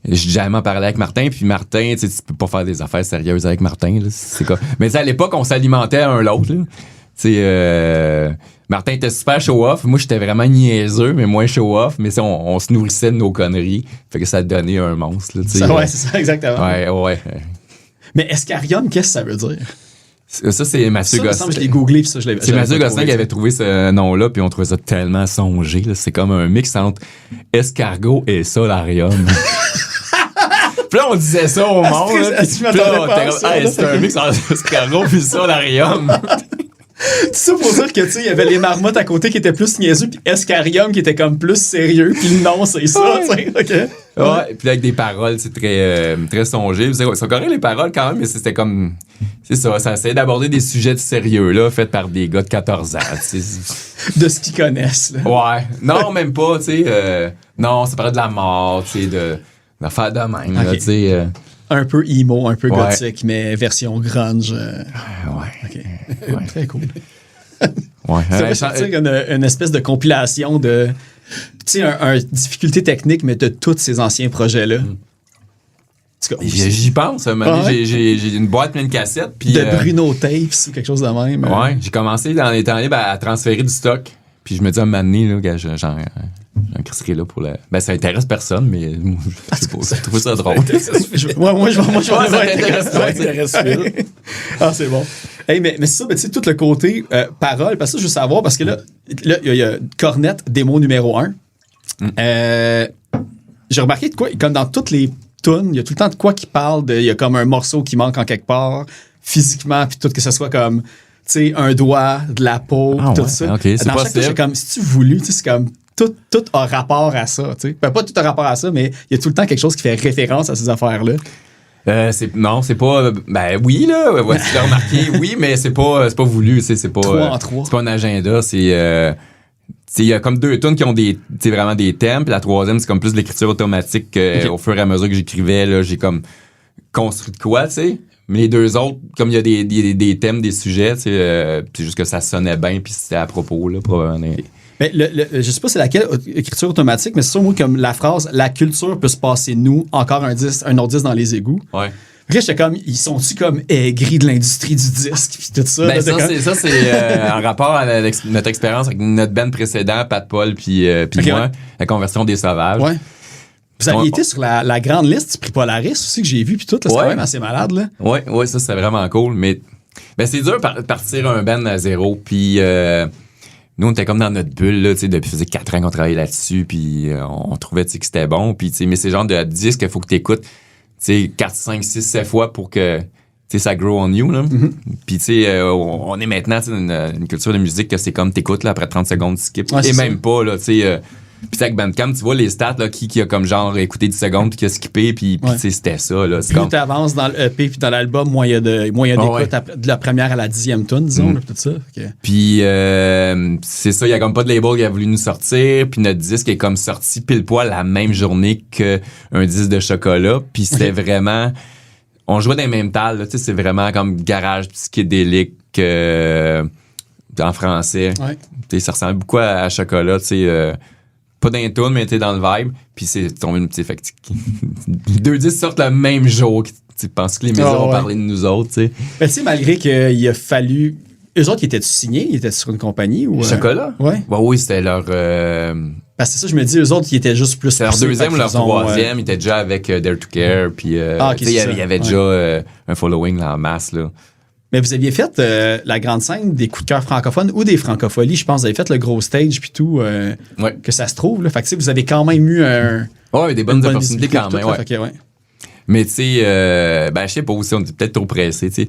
J'ai jamais parlé avec Martin, puis Martin, tu peux pas faire des affaires sérieuses avec Martin, là, c'est quoi. Mais à l'époque, on s'alimentait un l'autre, là. Tu sais, Martin était super show-off. Moi, j'étais vraiment niaiseux, mais moins show-off. Mais on se nourrissait de nos conneries. Fait que ça donnait un monstre. Là, c'est ça, exactement. Ouais. Mais Escarium, qu'est-ce que ça veut dire? Ça, c'est Mathieu Gosselin. Je l'ai googlé, puis ça, je l'ai C'est Mathieu Gosselin qui avait trouvé ce nom-là, puis on trouvait ça tellement songé. Là. C'est comme un mix entre escargot et solarium. Puis là, on disait ça au monde. C'est un mix entre escargot et solarium. Tout ça pour dire que, tu sais, il y avait les marmottes à côté qui étaient plus niaiseux, puis Escarium qui était comme plus sérieux, puis non, c'est ça, tu sais, OK. Ouais, puis avec des paroles, c'est très songé. C'est correct les paroles quand même, mais c'était comme... C'est ça essayait d'aborder des sujets de sérieux, là, faits par des gars de 14 ans, tu sais. De ce qu'ils connaissent, là. Ouais. Non, même pas, tu sais. Non, ça parlait de la mort, tu sais, d'affaires de même, okay. Là, tu sais... Un peu emo, un peu gothique, mais version grunge. Ouais. OK. Ouais. Très cool. Ouais. Ça veut dire une espèce de compilation de... Tu sais, un difficulté technique, mais de tous ces anciens projets-là. J'y pense. J'ai une boîte pleine de cassettes. Puis, de Bruno Tapes ou quelque chose de même. Ouais. J'ai commencé dans les temps libres à transférer du stock. Puis je me dis à un moment donné, là, j'en crisserai là pour le... Ben, ça intéresse personne, mais je sais pas, je trouve ça drôle. moi, je vais ça t'intéresse. Ah, c'est bon. Hey, mais c'est ça, tu sais, tout le côté parole, parce que ça, je veux savoir, parce que là, il y a Cornette, démo numéro 1. J'ai remarqué de quoi, comme dans toutes les tune, il y a tout le temps de quoi qui parle, il y a comme un morceau qui manque en quelque part, physiquement, puis tout, que ce soit comme, tu sais, un doigt, de la peau, tout ça. Okay, c'est dans chaque possible. touche, c'est comme, si tu voulu, tu sais, c'est comme, tout a rapport à ça, tu sais. Ben, pas tout a rapport à ça, mais il y a tout le temps quelque chose qui fait référence à ces affaires-là. Non, c'est pas. Ben oui, là, tu l'as remarqué, oui, mais c'est pas voulu, c'est pas. 3 en 3. C'est pas un agenda, c'est. Il y a comme 2 tunes qui ont vraiment des thèmes, puis la 3e, c'est comme plus de l'écriture automatique. Au fur et à mesure que j'écrivais, là, j'ai comme construit de quoi, tu sais. Mais les 2 autres, comme il y a des thèmes, des sujets, tu sais, puis juste que ça sonnait bien, puis c'était à propos, là, probablement. Mais je sais pas c'est laquelle écriture automatique, mais c'est sûr, moi, comme la phrase « La culture peut se passer nous, encore un autre disque dans les égouts ». Ouais. Après, j'étais comme, ils sont-tu comme aigris de l'industrie du disque pis tout ça? Ben, là, ça, c'est en rapport à notre expérience avec notre band précédent, Pat Paul puis Okay, moi, ouais. la conversion des sauvages. Ouais. Vous aviez été sur la grande liste du prix Polaris aussi que j'ai vu, puis tout, là, c'est Ouais. quand même assez malade, là. Ouais, ça, c'est vraiment cool. Mais c'est dur de partir un band à zéro. Puis nous, on était comme dans notre bulle, là, tu sais, depuis faisait 4 ans qu'on travaillait là-dessus, puis on trouvait, tu sais, que c'était bon. Puis, tu sais, mais c'est le genre de disque qu'il faut que tu écoutes, tu sais, 4, 5, 6, 7 fois pour que, tu sais, ça grow on you, là. Mm-hmm. Puis, tu sais, on est maintenant, tu sais, une culture de musique que c'est comme t'écoutes, là, après 30 secondes, tu skips. Ouais, et c'est même ça. pas, là, tu sais. Puis avec Bandcamp, tu vois les stats, là, qui a comme genre écouté 10 secondes puis qui a skippé, puis Ouais. tu sais, c'était ça, là. C'est Plus comme... t'avances dans le EP puis dans l'album, moins il y a d'écoute de la première à la 10e tune, disons, là, tout ça. Okay. Puis c'est ça, il y a comme pas de label qui a voulu nous sortir, puis notre disque est comme sorti pile poil la même journée qu'un disque de chocolat, puis c'était vraiment... On jouait dans les mêmes tales, là, tu sais, c'est vraiment comme garage psychédélique en français. Ouais. Tu sais, ça ressemble beaucoup à chocolat, tu sais... pas dans les tunes, mais t'es dans le vibe. Puis c'est tombé une petite... Fait que, les 2 disques sortent le même jour. Tu penses que les médias vont parler de nous autres, tu sais. Mais tu sais, malgré qu'il a fallu... Eux autres, ils étaient signés? Ils étaient sur une compagnie? Ou, Chocolat? Ouais. Ouais, oui, c'était leur... Parce que c'est ça, je me dis, eux autres, ils étaient juste plus... c'était leur poussés, 2e ou leur fait qu'ils ont, 3e. Ils étaient déjà avec Dare to Care. Puis ok, tu sais, c'est ça. il y avait Ouais. déjà un following là, en masse, là. Mais vous aviez fait la grande scène des coups de cœur francophones ou des francopholies, je pense. Vous avez fait le gros stage puis tout, Ouais. que ça se trouve. Là. Fait que tu sais, vous avez quand même eu Ouais, des bonnes une bonne opportunités visibilité quand puis même, tout, là. ouais. Fait que, ouais. Mais tu sais, je sais pas aussi, on était peut-être trop pressés, tu sais.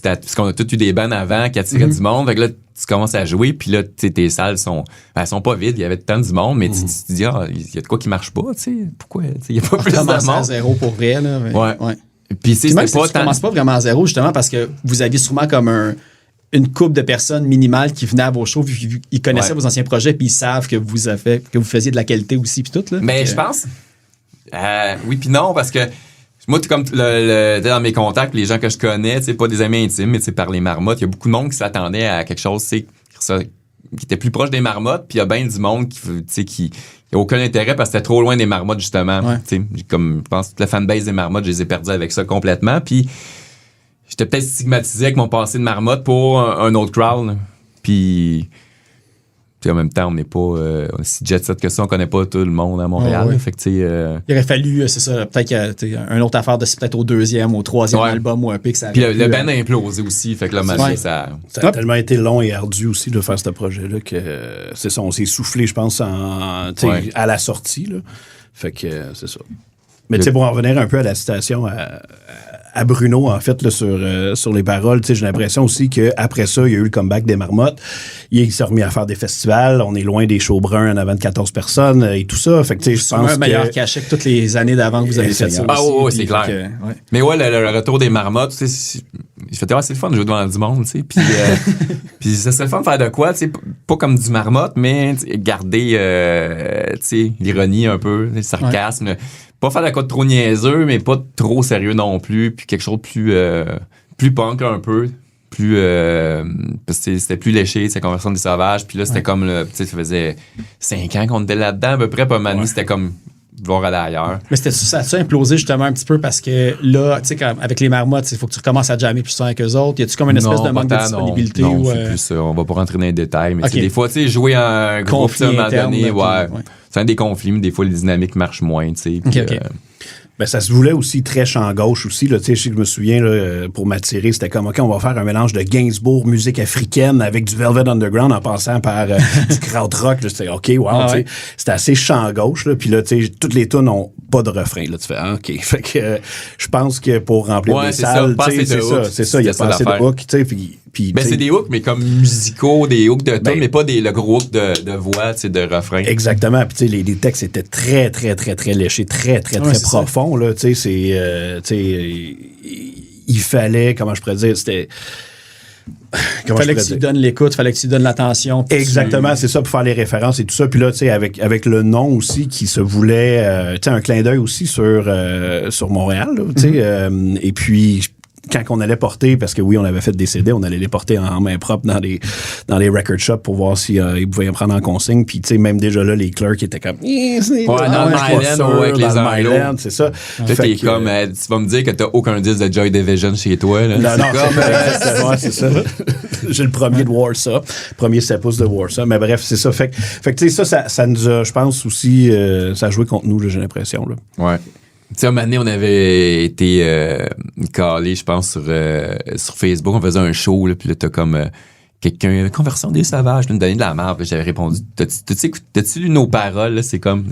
Parce qu'on a tous eu des bands avant qui attiraient du monde. Fait que là, tu commences à jouer, puis là, tu sais, tes salles sont pas vides. Il y avait tant du monde, mais tu te dis, il y a de quoi qui marche pas, tu sais. Pourquoi? Il y a pas plus de Commence à monde. zéro pour vrai. Là, mais, Ouais. Puis Puis même c'était si tu commences pas vraiment à zéro, justement, parce que vous aviez sûrement comme une couple de personnes minimales qui venaient à vos shows, vu qu'ils connaissaient vos anciens projets, puis ils savent que vous faisiez de la qualité aussi, puis tout. Là. Mais je pense... oui puis non, parce que moi, comme t'es dans mes contacts, les gens que je connais, c'est pas des amis intimes, mais par les marmottes, il y a beaucoup de monde qui s'attendait à quelque chose, qui était plus proche des marmottes, puis il y a bien du monde qui a aucun intérêt parce que c'était trop loin des marmottes, justement. Ouais. Comme je pense que toute la fanbase des marmottes, je les ai perdus avec ça complètement. Puis j'étais peut-être stigmatisé avec mon passé de marmotte pour un autre crowd. Là. Puis en même temps, on n'est pas si jet set que ça, on connaît pas tout le monde à Montréal. ouais. Fait que Il aurait fallu, c'est ça, peut-être qu'il y a une autre affaire de peut-être au 2e, au 3e album ou un peu que ça puis avait le pu, band a implosé aussi. Fait que là, maintenant, ça... Ça a tellement été long et ardu aussi de faire ce projet-là que c'est ça, on s'est soufflé, je pense, à la sortie. Là. Fait que c'est ça. Mais tu sais, pour en revenir un peu à la citation à Bruno, en fait, là, sur les paroles, tu sais, j'ai l'impression aussi qu'après ça, il y a eu le comeback des marmottes. Il s'est remis à faire des festivals. On est loin des shows bruns en avant de 14 personnes et tout ça. Fait que, tu sais, je c'est pense un meilleur cachet que toutes les années d'avant que vous avez fait ça. Ah aussi, ouais, puis c'est clair. fait que, ouais. Mais ouais, le retour des marmottes, tu sais, je fais c'est le fun de jouer devant du monde, tu sais. Puis, puis ça serait le fun de faire de quoi, tu sais, pas comme du marmotte, mais garder, tu sais, l'ironie un peu, le sarcasme. Ouais. Pas faire de quoi de trop niaiseux, mais pas trop sérieux non plus. Puis quelque chose de plus punk un peu. Plus parce que c'était plus léché, c'est Conversion des sauvages. Puis là, c'était comme, tu sais, ça faisait 5 ans qu'on était là-dedans à peu près. Pas mal, c'était comme vouloir aller ailleurs. Mais ça a implosé justement un petit peu parce que là, tu sais, avec les marmottes, il faut que tu recommences à jammer plus souvent avec eux autres. Y a-tu comme une espèce de manque de disponibilité? Non, c'est plus on va pas rentrer dans les détails. Mais des fois, tu sais, jouer en groupe, à un moment donné, c'est un des conflits, mais des fois, les dynamiques marchent moins, tu sais. Okay. Ben, ça se voulait aussi très chant gauche aussi. Là, je me souviens, là, pour m'attirer, c'était comme, OK, on va faire un mélange de Gainsbourg, musique africaine, avec du Velvet Underground en passant par du krautrock. C'était OK, wow. C'était assez chant gauche. Là, puis là, toutes les tunes n'ont pas de refrain. Là, tu fais, OK. Fait que je pense que pour remplir des salles, c'est ça. Il y a pas assez de hook. Puis, c'est des hooks, mais comme musicaux, des hooks de tunes, mais pas le gros hook de voix, de refrain. Exactement. Puis les textes étaient très, très, très, très léchés, très, très, très profonds. Là, il fallait, comment je pourrais dire, c'était... Fallait que tu donnes l'écoute, fallait que tu donnes l'attention. Exactement, c'est ça, pour faire les références et tout ça. Puis là, tu sais, avec le nom aussi qui se voulait, tu sais, un clin d'œil aussi sur Montréal, tu sais, et puis... Quand on allait porter, parce que oui, on avait fait des CD, on allait les porter en main propre dans les record shops pour voir si ils pouvaient en prendre en consigne. Puis, tu sais, même déjà là, les clercs étaient comme... dans le Myland, avec les anglos. C'est ça. Là, t'es comme... tu vas me dire que t'as aucun disque de Joy Division chez toi. Là. Non, c'est ça. J'ai le premier de Warsaw. Premier 7 pouces de Warsaw. Mais bref, c'est ça. Fait que tu sais, ça nous a, je pense aussi, ça a joué contre nous, là, j'ai l'impression. Là. Ouais. Tu sais, un moment donné, on avait été calé, je pense, sur Facebook. On faisait un show, là, puis là, t'as comme quelqu'un, Conversion des Sauvages, nous donner de la merde. Puis j'avais répondu, t'as-tu lu nos paroles? Là? C'est comme...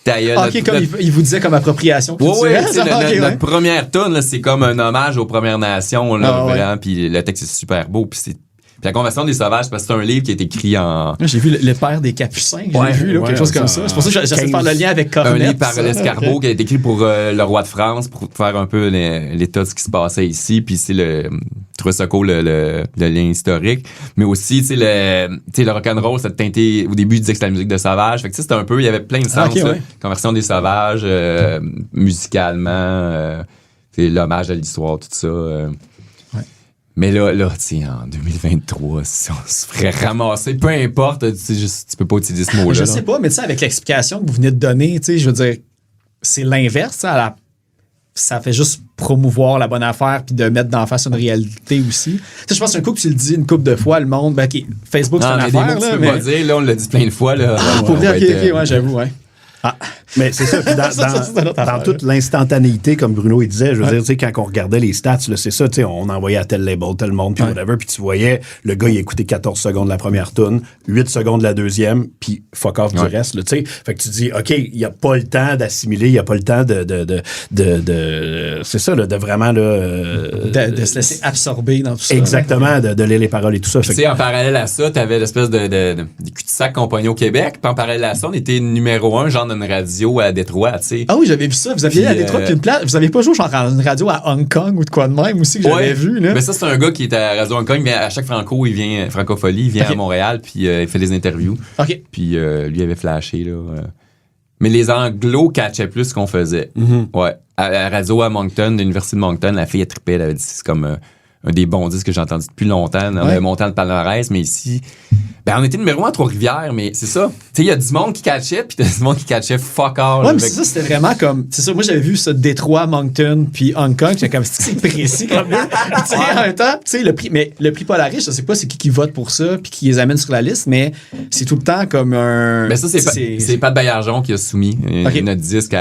comme il vous disait comme appropriation. Oui, notre première tune, là, c'est comme un hommage aux Premières Nations. Là, vraiment, puis le texte est super beau, puis c'est... Puis la Conversion des Sauvages, parce que c'est un livre qui est écrit en... J'ai vu le père des Capucins, j'ai vu là, quelque chose comme ça. C'est pour ça que j'essaie de faire le lien avec Cornette. Un livre par l'Escargot qui a été écrit pour le roi de France, pour faire un peu l'état de ce qui se passait ici. Puis c'est je trouvais ça cool, le lien historique. Mais aussi, tu sais, le rock'n'roll, ça teinté... Au début, il disait que c'était la musique de Sauvage. Fait que c'était un peu... Il y avait plein de sens, là. Conversion des Sauvages, musicalement, l'hommage à l'histoire, tout ça... Mais là, tu sais, en 2023, si on se ferait ramasser, peu importe, tu peux pas utiliser ce mot-là. Je sais pas, mais tu sais, avec l'explication que vous venez de donner, tu sais, je veux dire, c'est l'inverse, ça fait juste promouvoir la bonne affaire puis de mettre d'en face une réalité aussi. Tu sais, je pense qu'un coup que tu le dis une couple de fois, le monde, ben, OK, Facebook, c'est une affaire, là. Mais... pas dire, là, on l'a dit plein de fois, là. Pour dire, OK, j'avoue, Mais c'est ça, puis dans toute l'instantanéité, comme Bruno il disait, je veux dire, tu sais, quand on regardait les stats, là, c'est ça, tu sais, on envoyait à tel label, tel monde, puis whatever, puis tu voyais, le gars, il écoutait 14 secondes la première tune, 8 secondes la deuxième, puis fuck off du reste, là, tu sais. Fait que tu dis, OK, il n'y a pas le temps d'assimiler, il n'y a pas le temps de c'est ça, là, de vraiment, là... de se laisser absorber dans tout ça. Exactement, de lire les paroles et tout ça. Tu sais, en parallèle à ça, t'avais l'espèce de cul-de-sac qu'on pognait au Québec, puis en parallèle à ça, on était numéro 1, genre d'une radio à Détroit, tu sais. Ah oui, j'avais vu ça. Vous aviez à Détroit, puis une place. Vous avez pas joué genre en une radio à Hong Kong ou de quoi de même aussi que j'avais vu, là. Mais ça, c'est un gars qui est à Radio Hong Kong. À chaque francophonie, il vient à Montréal, puis il fait des interviews. OK. Puis lui avait flashé, là. Mais les Anglos catchaient plus ce qu'on faisait. Ouais. À la radio à Moncton, de l'Université de Moncton, la fille, elle trippait, elle avait dit, c'est comme un des bons disques que j'ai entendu depuis longtemps. On avait monté le palmarès, mais ici... Ben, on était numéro 1 à Trois-Rivières, mais c'est ça. Tu sais, il y a du monde qui catchait, puis il y a du monde qui catchait fuck all. Ouais, mais c'est ça, c'était vraiment comme... C'est ça, moi, j'avais vu ça, Détroit, Moncton, puis Hong Kong. J'étais comme, c'est précis comme là. Tu sais, en même temps, tu sais, le prix Polaris, je sais pas c'est qui vote pour ça, puis qui les amène sur la liste, mais c'est tout le temps comme un... Ben ça, c'est Pat Baillargeon qui a soumis notre disque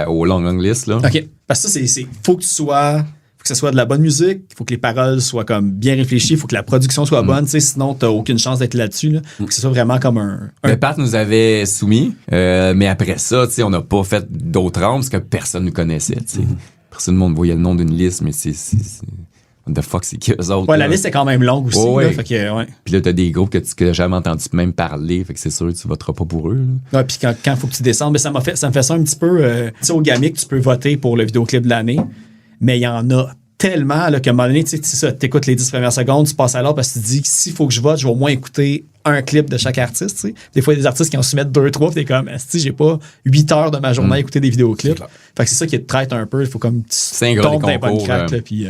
au long list, là. OK. Parce que ça, faut que tu sois... Faut que ça soit de la bonne musique, il faut que les paroles soient comme bien réfléchies, il faut que la production soit bonne, tu sais, sinon t'as aucune chance d'être là-dessus, là. Faut que ce soit vraiment comme un... Mais Pat nous avait soumis, mais après ça, tu sais, on n'a pas fait d'autres rounds parce que personne nous connaissait, tu sais. Personne ne voyait le nom d'une liste, mais c'est what the fuck, c'est qui eux autres? Ouais, la liste est quand même longue aussi, là, fait que, ouais. Puis là, t'as des groupes que tu n'as jamais entendu même parler, fait que c'est sûr que tu voteras pas pour eux, là. Ouais, puis quand faut que tu descendes, mais ça me fait ça un petit peu, tu sais, au Gamic, tu peux voter pour le vidéoclip de l'année, mais il y en a tellement là, qu'à un moment donné, tu sais, t'écoutes les 10 premières secondes, tu passes à l'autre parce que tu te dis que s'il faut que je vote, je vais au moins écouter un clip de chaque artiste. Tu sais. Des fois, il y a des artistes qui en soumettent 2, 3, puis t'es comme, j'ai pas 8 heures de ma journée à écouter des vidéoclips. Fait que c'est ça qui te traite un peu. Il faut comme tu tombes dans les bonnes craques, puis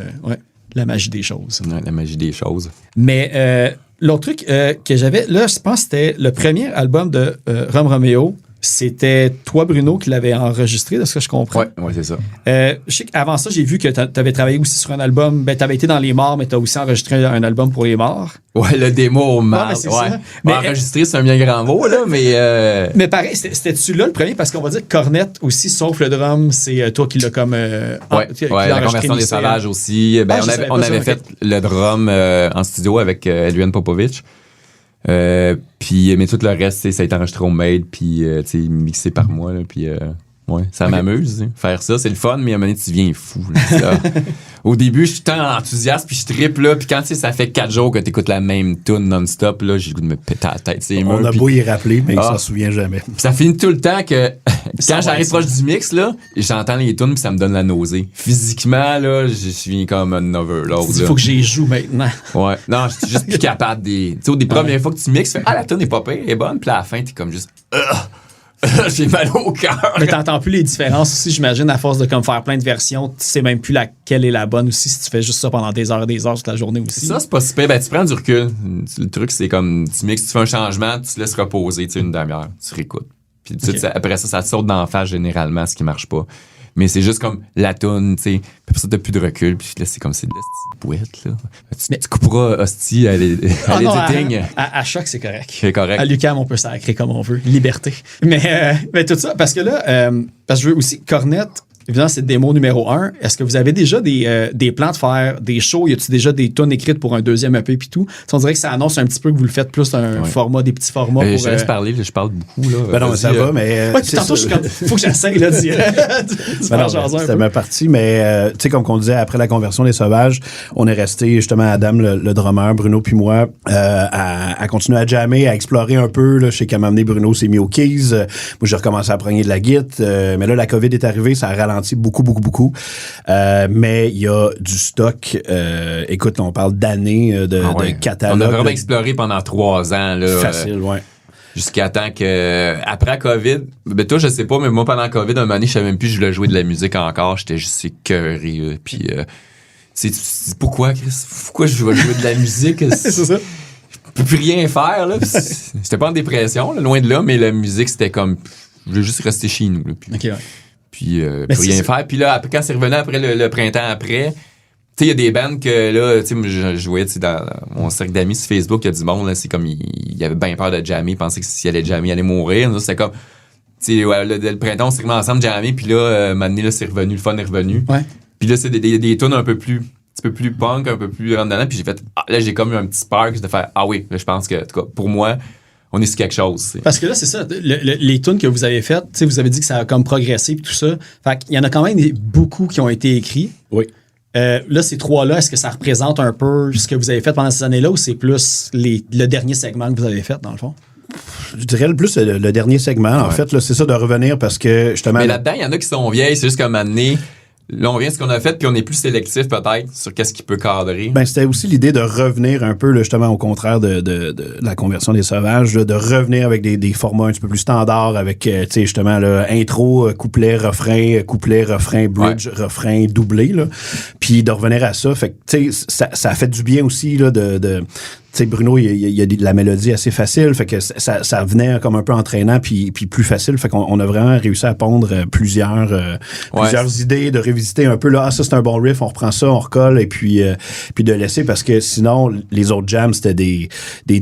la magie des choses. Ouais, la magie des choses. Mais l'autre truc que j'avais, là, je pense que c'était le premier album de Rum Romeo. c'était toi, Bruno, qui l'avais enregistré, de ce que je comprends. Ouais, c'est ça. Je sais qu'avant ça, j'ai vu que tu avais travaillé aussi sur un album. Ben, tu avais été dans Les Morts, mais tu as aussi enregistré un album pour Les Morts. Ouais, le démo au mal. C'est ça. Mais, enregistrer, c'est un bien grand mot, là, mais... Mais pareil, c'était-tu là le premier? Parce qu'on va dire que Cornette aussi, sauf le drum, c'est toi qui l'as comme... la Conversion des Sauvages aussi. Ben, on avait fait le drum en studio avec Eliane Popovic. Mais tout le reste, ça a été enregistré au maid, puis mixé par moi, là, puis ça m'amuse. Faire ça, c'est le fun, mais à un moment donné, tu deviens fou. Là, au début, je suis tant enthousiaste, puis je trippe, là, puis quand ça fait 4 jours que t'écoutes la même tune non-stop, là, j'ai le goût de me péter la tête. On a beau y rappeler, mais il s'en souvient jamais. Ça finit tout le temps que quand j'arrive proche du mix, là, j'entends les tunes, puis ça me donne la nausée. Physiquement, là, je suis comme un overload. Il faut que j'y joue maintenant. Ouais. Non, je suis juste plus capable des... Tu sais, des premières fois que tu mixes, tu fais « Ah, la tune est pas pire, elle est bonne », puis à la fin, t'es comme juste... J'ai mal au cœur. Mais t'entends plus les différences aussi, j'imagine, à force de comme faire plein de versions, tu sais même plus laquelle est la bonne aussi si tu fais juste ça pendant des heures toute la journée aussi. Ça, c'est pas super. Ben, tu prends du recul. Le truc, c'est comme tu mixes, tu fais un changement, tu te laisses reposer, tu sais, une demi-heure, tu réécoutes. Puis après ça te saute d'en face généralement, ce qui marche pas. Mais c'est juste comme la toune, tu sais. Puis après ça, t'as plus de recul. Puis là, c'est comme c'est de la petite bouette, là. Tu couperas hostie à l'editing. À Choc, c'est correct. C'est correct. À l'UQAM, on peut sacrer comme on veut. Liberté. Mais tout ça, parce que là, parce que je veux aussi, Cornette, évidemment, c'est démo numéro 1. Est-ce que vous avez déjà des plans de faire des shows? Y a-t-il déjà des tunes écrites pour un deuxième EP puis tout? On dirait que ça annonce un petit peu que vous le faites plus un format, des petits formats. Je laisse parler, je parle beaucoup. Là. Ben non, ça va, mais... tantôt, je suis comme, faut que j'essaye là, d'y c'était ma partie, mais tu sais, comme on disait, après la Conversion des Sauvages, on est resté justement, Adam, le drummer, Bruno puis moi, à continuer à jammer, à explorer un peu. Là, je sais qu'à m'amener, Bruno s'est mis aux keys. Moi, j'ai recommencé à progner de la guitare. Mais là, la COVID est arrivée, ça a ralenti beaucoup. Mais il y a du stock. Écoute, on parle d'années de catalogue. On a vraiment exploré pendant 3 ans. Là, facile, ouais. Jusqu'à temps que, après la COVID, toi, je sais pas, mais moi, pendant la COVID, un moment donné, je savais même plus que je voulais jouer de la musique encore. J'étais juste écœuré. Puis, pourquoi, Chris? Pourquoi je vais jouer de la musique? C'est ça. Je peux plus rien faire, là. C'était pas en dépression, là, loin de là, mais la musique, c'était comme, je voulais juste rester chez nous, là. Puis, puis rien faire. Puis là, quand c'est revenu après le printemps après, tu sais, il y a des bands que là, tu sais, je voyais dans mon cercle d'amis sur Facebook, il y a du monde, là, c'est comme, il avait bien peur de jammer, il pensait que s'il allait jammer, il allait mourir. Là, c'était comme, tu sais, le printemps, on s'est remis ensemble jammer, puis là, maintenant, là, c'est revenu, le fun est revenu. Ouais. Puis là, c'est des tunes un peu plus punk, un peu plus rentre dedans, puis j'ai fait, là, j'ai comme eu un petit spark de faire, oui, là, je pense que, en tout cas, pour moi, on est sur quelque chose. T'sais. Parce que là, c'est ça. Les tunes que vous avez faites, vous avez dit que ça a comme progressé et tout ça. Fait qu'il y en a quand même beaucoup qui ont été écrits. Oui. Là, ces 3-là, est-ce que ça représente un peu ce que vous avez fait pendant ces années-là ou c'est plus le dernier segment que vous avez fait, dans le fond? Je dirais le plus le dernier segment. En fait, là, c'est ça de revenir parce que justement... Mais là-dedans, il y en a qui sont vieilles. C'est juste qu'à un moment donné... Là, on vient de ce qu'on a fait, puis on est plus sélectif peut-être sur qu'est-ce qui peut cadrer. Ben, c'était aussi l'idée de revenir un peu, là, justement, au contraire de la Conversion des Sauvages, là, de revenir avec des formats un petit peu plus standards, avec, tu sais, justement, là, intro, couplet, refrain, bridge, refrain, doublé, là. Puis de revenir à ça. Fait que, tu sais, ça a fait du bien aussi, là, tu sais, Bruno, il y a de la mélodie assez facile, fait que ça venait comme un peu entraînant puis plus facile, fait qu'on a vraiment réussi à pondre plusieurs idées, de revisiter un peu, là, ça c'est un bon riff, on reprend ça, on recolle, et puis de laisser, parce que sinon, les autres jams, c'était des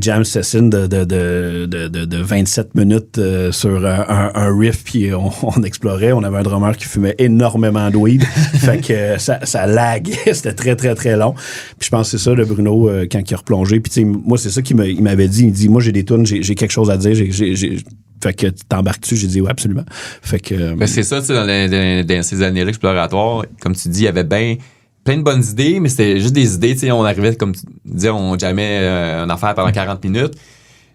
jam sessions de 27 minutes sur un riff, puis on explorait, on avait un drummer qui fumait énormément de weed, fait que ça laguait, c'était très, très, très long, puis je pense que c'est ça, le Bruno, quand il a replongé, puis moi, c'est ça qu'il m'avait dit. Il dit, moi, j'ai des tunes, j'ai quelque chose à dire. Fait que tu t'embarques-tu? J'ai dit, oui, absolument. Fait que... Ben, c'est ça, tu sais, dans ces années-là exploratoires, comme tu dis, il y avait plein de bonnes idées, mais c'était juste des idées, tu sais, on arrivait, comme tu disais, on jammait une affaire pendant 40 minutes.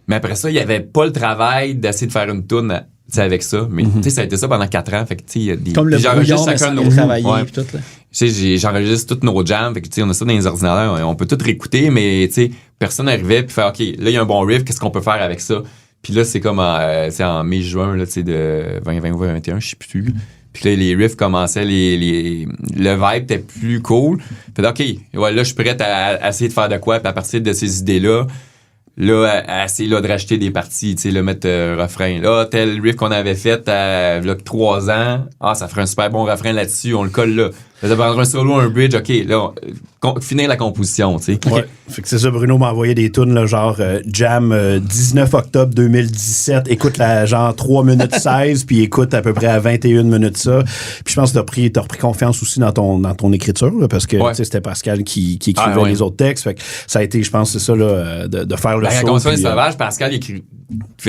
Mais après ça, il n'y avait pas le travail d'essayer de faire une tune avec ça. Mais tu sais, ça a été ça pendant 4 ans. Fait que, tu sais, il y a des... Comme le brouillon, mais sans le travailler et tout, là. Tu sais, j'enregistre tous nos jams. Fait que, tu sais, on a ça dans les ordinateurs. On peut tout réécouter, mais, tu sais, personne n'arrivait puis faire, OK, là, il y a un bon riff, qu'est-ce qu'on peut faire avec ça? Puis là, c'est comme en mai-juin, là, tu sais, de 2020 ou 2021, je sais plus. Puis là, les riffs commençaient, le vibe était plus cool. Fait OK, ouais, là, je suis prêt à essayer de faire de quoi. Puis à partir de ces idées-là, là, à essayer là, de racheter des parties, tu sais, là, mettre refrain. Là, tel riff qu'on avait fait là, 3 ans, ça ferait un super bon refrain là-dessus, on le colle là. Ça prendre un solo, un bridge, OK, là, finir la composition, tu sais. Ouais. Fait que c'est ça, Bruno m'a envoyé des tunes, là, genre Jam 19 octobre 2017, écoute la genre 3 minutes 16, puis écoute à peu près à 21 minutes ça. Puis je pense que t'as repris confiance aussi dans ton écriture, là, parce que c'était Pascal qui écrivait les autres textes. Fait que ça a été, je pense, c'est ça, là, de faire le show. Quand on se fait sauvage, Pascal écrivait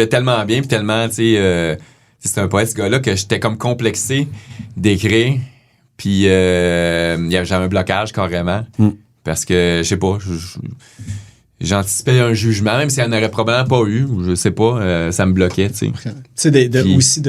tellement bien, puis tellement, tu sais, c'est un poète, ce gars-là, que j'étais comme complexé d'écrire. Puis j'avais un blocage carrément. Parce que, je sais pas, j'anticipais un jugement, même s'il n'y en aurait probablement pas eu, je sais pas, ça me bloquait, tu sais. Tu sais, aussi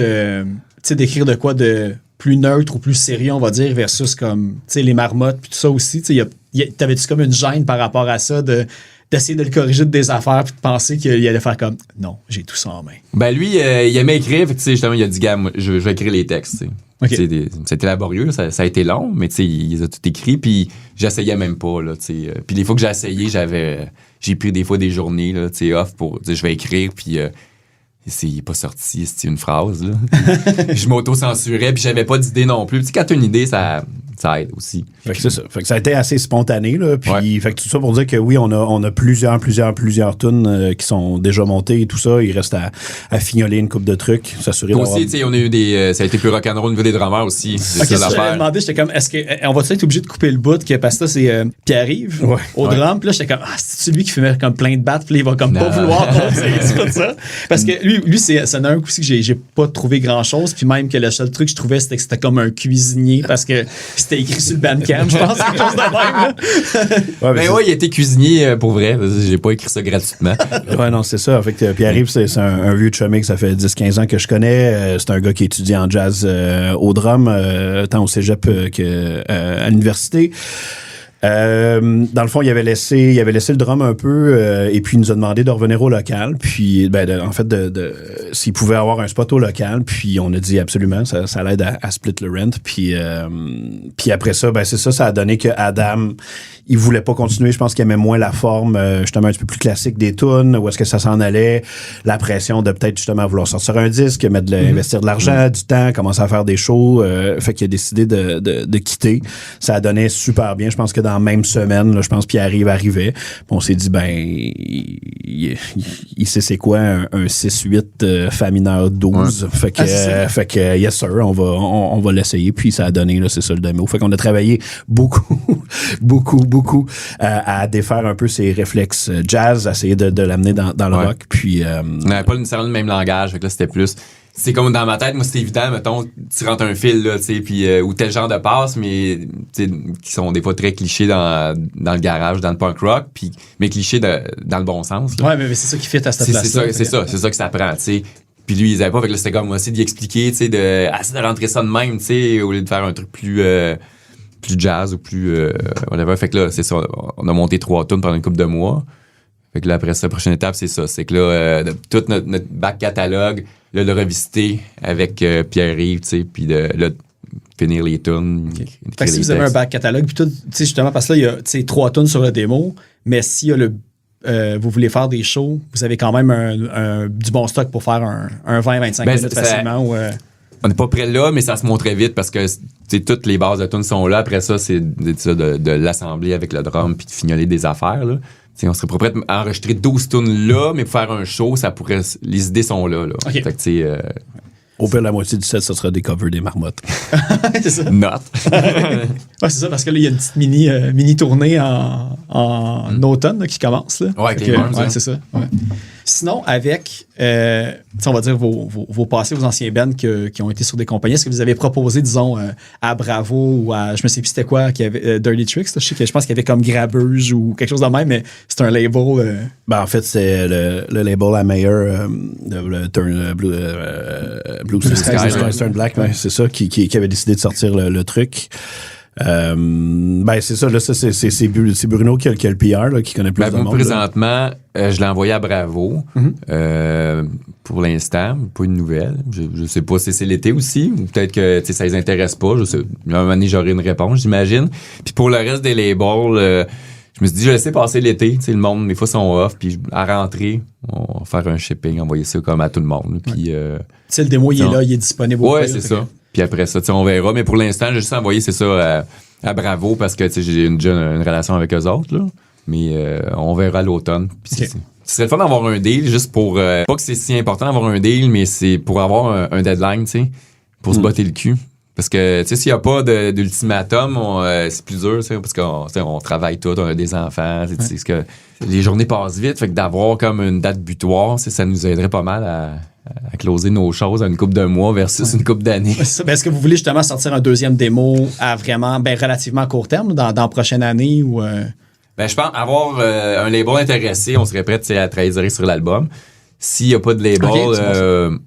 d'écrire de quoi de plus neutre ou plus sérieux, on va dire, versus comme, tu sais, les marmottes, puis tout ça aussi, tu sais, t'avais-tu comme une gêne par rapport à ça d'essayer de le corriger de des affaires puis de penser qu'il allait faire comme non, j'ai tout ça en main. Ben lui, il aimait écrire, fait que tu sais, justement, il a dit gars, moi, je vais écrire les textes, tu sais. Okay. C'était laborieux, ça a été long, mais tu sais, il les a tout écrit, puis j'essayais même pas, là, tu sais. Puis les fois que j'ai essayé, j'ai pris des fois des journées, là, tu sais, off pour dire je vais écrire, puis il n'est pas sorti, c'était une phrase, là. Je m'auto-censurais, puis j'avais pas d'idée non plus. Puis quand t'as une idée, ça aide aussi. Fait que c'est ça. Fait que ça a été assez spontané, là. Puis, fait que tout ça pour dire que oui, on a plusieurs tunes qui sont déjà montées et tout ça. Il reste à fignoler une couple de trucs, s'assurer d'avoir... Aussi, tu sais, on a eu ça a été plus rock'n'roll au niveau des drummers aussi. C'est ça l'affaire. Je t'avais demandé, j'étais comme, on va être obligé de couper le bout, parce que là, c'est Pierre-Yves au drum. Puis là, j'étais comme, c'est lui qui fumait comme plein de battes, puis là, il va comme pas vouloir c'est tout ça. Parce que lui, c'est un aussi que j'ai pas trouvé grand-chose. Puis même que le seul truc que je trouvais, c'était que c'était comme un cuisinier, parce que c'était écrit sur le Bandcamp, je pense, quelque chose de même. Mais il a été cuisinier pour vrai. J'ai pas écrit ça gratuitement. Ouais, non, c'est ça. Fait que Pierre-Yves, c'est un vieux chumé que ça fait 10-15 ans que je connais. C'est un gars qui étudie en jazz au drum, tant au cégep qu'à l'université. Dans le fond, il avait laissé le drum un peu et puis il nous a demandé de revenir au local. Puis, en fait, s'il pouvait avoir un spot au local. Puis, on a dit absolument, ça l'aide à split le rent. Puis après ça, c'est ça, ça a donné que Adam, il voulait pas continuer. Je pense qu'il aimait moins la forme, justement, un petit peu plus classique des tunes, où est-ce que ça s'en allait, la pression de peut-être justement vouloir sortir un disque, investir de l'argent, du temps, commencer à faire des shows. Fait qu'il a décidé de quitter. Ça a donné super bien. Je pense que dans la même semaine, là, je pense Pierre-Yves arrivait. On s'est dit, il sait c'est quoi un 6-8 Fa mineur 12. Ouais. Fait que yes sir, on va l'essayer. Puis ça a donné, là, c'est ça le démo. Fait qu'on a travaillé beaucoup à défaire un peu ses réflexes jazz, à essayer de l'amener dans le rock. Puis on n'avait pas nécessairement le même langage. Fait que là, c'était plus... C'est comme dans ma tête, moi, c'était évident, mettons, tu rentres un fil, là, tu sais, puis ou tel genre de passe, mais, tu sais, qui sont des fois très clichés dans le garage, dans le punk rock, puis, mais clichés dans le bon sens, là. Ouais, mais c'est ça qui fit à cette place-là. C'est ça que ça prend, tu sais. Puis lui, ils avaient pas, fait que là, c'était comme, aussi d'y expliquer, tu sais, de rentrer ça de même, tu sais, au lieu de faire un truc plus jazz ou plus, whatever. Fait que là, c'est ça, on a monté 3 tunes pendant une couple de mois. Fait que là, après ça, la prochaine étape, c'est ça. C'est que là, tout notre back catalogue, là, le revisiter avec Pierre-Yves, tu sais, puis de finir les tunes. Okay. Fait que si vous avez un back catalogue, puis tout, tu sais, justement, parce que là, il y a 3 tunes sur le démo, mais s'il y a vous voulez faire des shows, vous avez quand même du bon stock pour faire un 20-25 minutes facilement. On n'est pas prêt là, mais ça se montre très vite parce que toutes les bases de tunes sont là. Après ça, c'est de l'assembler avec le drum puis de fignoler des affaires, là. T'sais, on serait pas prêt à enregistrer 12 tunes là, mais pour faire un show, les idées sont là. Okay. Fait que, au pire, la moitié du set, ça sera des covers des marmottes. C'est ça. Not. Ouais, c'est ça, parce que là, il y a une petite mini tournée en automne là, qui commence. Là. Ouais, avec les Burns, c'est ça. Ouais. Sinon, avec, on va dire, vos passés, vos anciens bands qui ont été sur des compagnies, est-ce que vous avez proposé, disons, à Bravo ou à, je me sais plus c'était quoi, qu'il y avait Dirty Tricks, là, je pense qu'il y avait comme Grabbeuse ou quelque chose de même, mais c'est un label. En fait, c'est le label à meilleur, Blue Sky, Turn Black, c'est ça, qui avait décidé de sortir le truc. C'est ça, là, c'est Bruno qui a le PR, là, qui connaît plus de monde. Présentement, je l'ai envoyé à Bravo. Pour l'instant, pas une nouvelle. Je sais pas si c'est l'été aussi, ou peut-être que ça les intéresse pas. À un moment donné, j'aurai une réponse, j'imagine. Puis pour le reste des labels, je me suis dit, je vais laisser passer l'été. Tu sais, le monde, des fois, sont off. Puis à rentrer, on va faire un shipping, envoyer ça comme à tout le monde. Puis, tu sais, le démo, il est là, il est disponible. Ouais, c'est ça. Puis après ça, tu sais, on verra. Mais pour l'instant, j'ai juste envoyé, c'est ça, à Bravo parce que, tu sais, j'ai une relation avec eux autres, là. Mais on verra à l'automne. Puis ce serait le fun d'avoir un deal, juste pour... pas que c'est si important d'avoir un deal, mais c'est pour avoir un deadline, tu sais, pour se botter le cul. Parce que, tu sais, s'il n'y a pas d'ultimatum, c'est plus dur, tu sais, parce qu'on travaille tous, on a des enfants, tu sais, que les journées passent vite, fait que d'avoir comme une date butoir, ça nous aiderait pas mal à closer nos choses à une couple de mois versus une couple d'années. Est-ce que vous voulez justement sortir un deuxième démo à vraiment, relativement court terme, dans la prochaine année ou... Je pense avoir un label intéressé, on serait prêt à travailler sur l'album. S'il n'y a pas de label,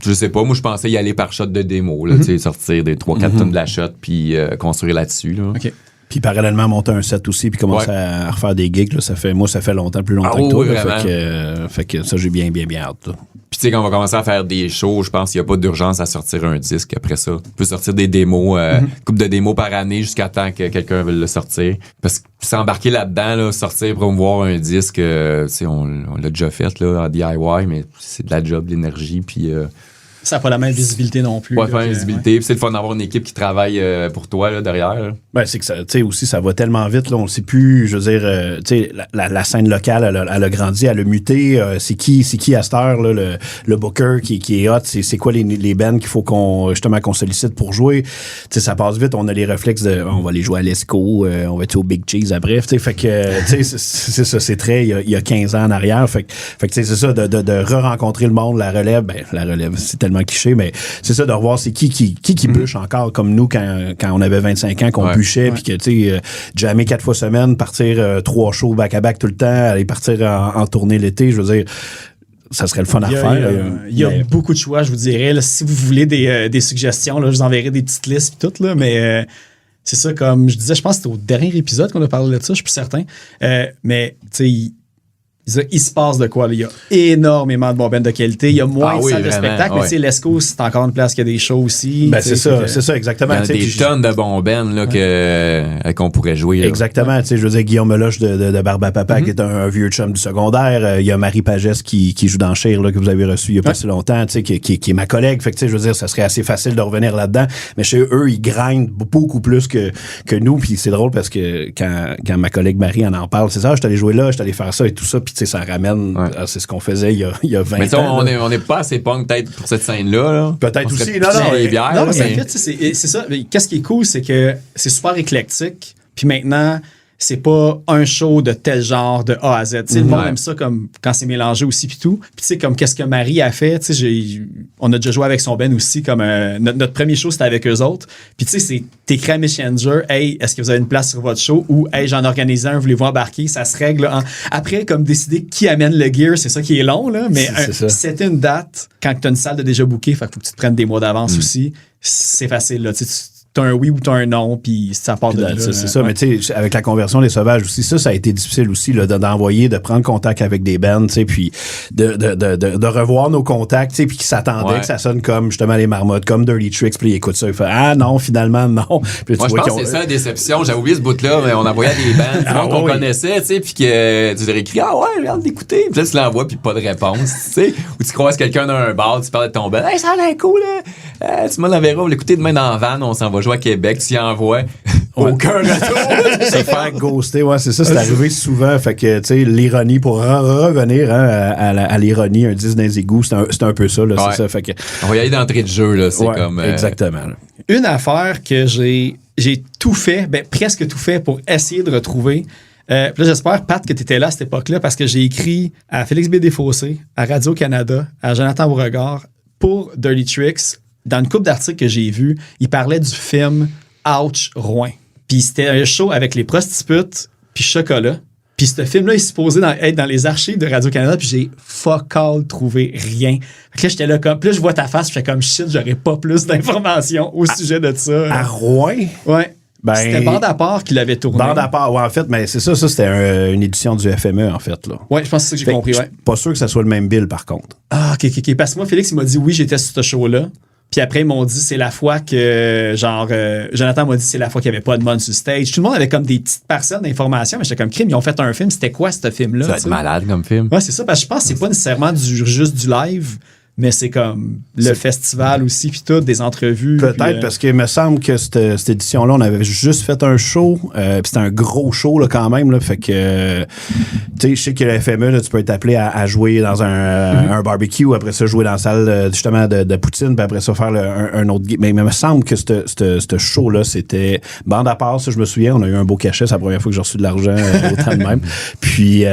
je sais pas, moi je pensais y aller par shot de démo, là, sortir des 3-4 tonnes de la shot puis construire là-dessus. Là. OK. Puis parallèlement monter un set aussi puis commencer à refaire des gigs. Là, ça fait longtemps, plus longtemps que toi. Là, fait que ça, j'ai bien hâte. Là. Puis tu sais, quand on va commencer à faire des shows, je pense qu'il n'y a pas d'urgence à sortir un disque après ça. On peut sortir des démos, couple de démos par année jusqu'à temps que quelqu'un veuille le sortir. Parce que s'embarquer là-dedans, là, sortir, promouvoir un disque, tu sais, on l'a déjà fait là, en DIY, mais c'est de la job, de l'énergie, puis... ça n'a pas la même visibilité non plus. Pas la même visibilité. Puis c'est le fun d'avoir une équipe qui travaille pour toi là, derrière. Là. Ben, c'est que ça, tu sais, aussi, ça va tellement vite, là, on ne sait plus, je veux dire, tu sais, la scène locale, elle a grandi, elle a muté. C'est qui à cette heure, là, le booker qui est hot, c'est quoi les bands qu'il faut qu'on sollicite pour jouer. Tu sais, ça passe vite, on a les réflexes de, on va aller jouer à l'ESCO, on va être au Big Cheese après. Tu sais, fait que, tu sais, c'est ça, c'est très, il y a 15 ans en arrière. Fait que tu sais, c'est ça, de re-rencontrer le monde, la relève, c'est tellement cliché, mais c'est ça, de revoir c'est qui bûche encore, comme nous, quand on avait 25 ans, qu'on bûchait, puis que, tu sais, jammer 4 fois semaine, partir 3 shows back-à-back tout le temps, aller partir en tournée l'été, je veux dire, ça serait le fun à refaire. Il y a beaucoup de choix, je vous dirais. Là, si vous voulez des suggestions, là, je vous enverrai des petites listes et tout, là, mais c'est ça, comme je disais, je pense que c'était au dernier épisode qu'on a parlé de ça, je suis plus certain. Mais, tu sais, il se passe de quoi, là. Il y a énormément de bons bands de qualité. Il y a moins de salles de spectacle, mais tu sais, l'ESCO, c'est encore une place qui a des shows aussi. Ben, c'est ça, exactement. Il y a des tonnes de bons bands là, qu'on pourrait jouer. Là. Exactement. Tu sais, je veux dire, Guillaume Meloche de Barbe à Papa, qui est un vieux chum du secondaire. Il y a Marie Pagès qui joue dans Cher, là, que vous avez reçu il y a pas si longtemps, tu sais, qui est ma collègue. Fait que, tu sais, je veux dire, ça serait assez facile de revenir là-dedans. Mais chez eux, ils grindent beaucoup plus que nous. Puis c'est drôle parce que quand ma collègue Marie en parle, c'est ça, je suis allé jouer là, je suis allé faire ça et tout ça. Puis, tu sais, ça ramène, c'est ce qu'on faisait il y a 20 mais ans. Mais on n'est pas assez punk peut-être pour cette scène-là. Là. Peut-être aussi. Non, mais en fait, c'est ça. Qu'est-ce qui est cool, c'est que c'est super éclectique. Puis maintenant, c'est pas un show de tel genre de A à Z. Le monde aime ça comme quand c'est mélangé aussi puis tout. Puis tu sais, comme qu'est-ce que Marie a fait, tu sais, on a déjà joué avec son band aussi, comme notre premier show, c'était avec eux autres. Puis tu sais, t'écris à Messenger, hey, est-ce que vous avez une place sur votre show? Ou hey, j'en organise un, voulez-vous embarquer? Ça se règle. Après, comme décider qui amène le gear, c'est ça qui est long, là. Mais c'était une date, quand t'as une salle de déjà bookée, faut que tu te prennes des mois d'avance aussi. C'est facile, là. Tu sais, t'as un oui ou t'as un non, puis ça part de là. C'est ça, mais tu sais, avec la conversion des Sauvages aussi, ça a été difficile aussi, là, d'envoyer, de prendre contact avec des bands, tu sais, puis de revoir nos contacts, tu sais, puis qui s'attendaient que ça sonne comme, justement, les Marmottes, comme Dirty Tricks, puis ils écoutent ça, ils font, ah non, finalement, non. Puis, moi, je pense que c'est ça la déception. J'avais oublié ce bout-là, mais on envoyait des bands, qu'on connaissait, tu sais, puis que tu leur écris, ah ouais, j'ai hâte d'écouter. Puis là, tu l'envoies, puis pas de réponse, tu sais. Ou tu croises quelqu'un dans un bar, tu parles de ton band, hey, ça a l'air cool, là. Tu m'en l'enverras, on va l'écouter demain dans la van, on s'en va jouer à Québec, tu y envoies aucun retour. Se faire ghoster, c'est ça, c'est arrivé souvent. Fait que, tu sais, l'ironie, pour revenir à l'ironie, un 10 dans les égouts, c'est un peu ça, là, c'est ça. Fait que, on va y aller d'entrée de jeu, là, c'est comme... Exactement. Là. Une affaire que j'ai tout fait, presque tout fait pour essayer de retrouver. Puis là, j'espère, Pat, que tu étais là à cette époque-là, parce que j'ai écrit à Félix B. Desfossés, à Radio-Canada, à Jonathan Beauregard, pour Dirty Tricks. Dans une couple d'articles que j'ai vus, il parlait du film Ouch Rouen. Puis c'était un show avec les prostitutes puis Chocolat. Puis ce film-là, il est supposé être dans les archives de Radio-Canada, puis j'ai fuck all trouvé rien. Fait que là, j'étais là comme... Puis là, je vois ta face, je fais comme shit, j'aurais pas plus d'informations au sujet de ça. À Rouen? Ouais. C'était Bande à part qui l'avait tourné. Bande à part, en fait, mais c'est ça c'était une édition du FME, en fait, là. Ouais, je pense que c'est ça que j'ai compris, Je suis pas sûr que ça soit le même bill, par contre. Ah, OK. Parce que moi, Félix, il m'a dit, oui, j'étais sur ce show-là. Puis après, ils m'ont dit, c'est la fois que, genre, Jonathan m'a dit, c'est la fois qu'il n'y avait pas de monde sur stage. Tout le monde avait comme des petites parcelles d'informations, mais j'étais comme crime. Ils ont fait un film. C'était quoi, ce film-là? Ça va être malade comme film. Ouais, c'est ça. Parce que je pense que c'est pas nécessairement juste du live, mais c'est comme le festival aussi, puis tout, des entrevues. Peut-être parce qu'il me semble que cette édition-là, on avait juste fait un show, puis c'était un gros show là, quand même. Là, fait que, tu sais, je sais que le FME, là, tu peux être appelé à jouer dans un barbecue, après ça, jouer dans la salle justement de poutine, puis après ça, faire un autre game. Mais il me semble que ce show-là, c'était bande à part, ça, je me souviens, on a eu un beau cachet, c'est la première fois que j'ai reçu de l'argent autant de même. Puis,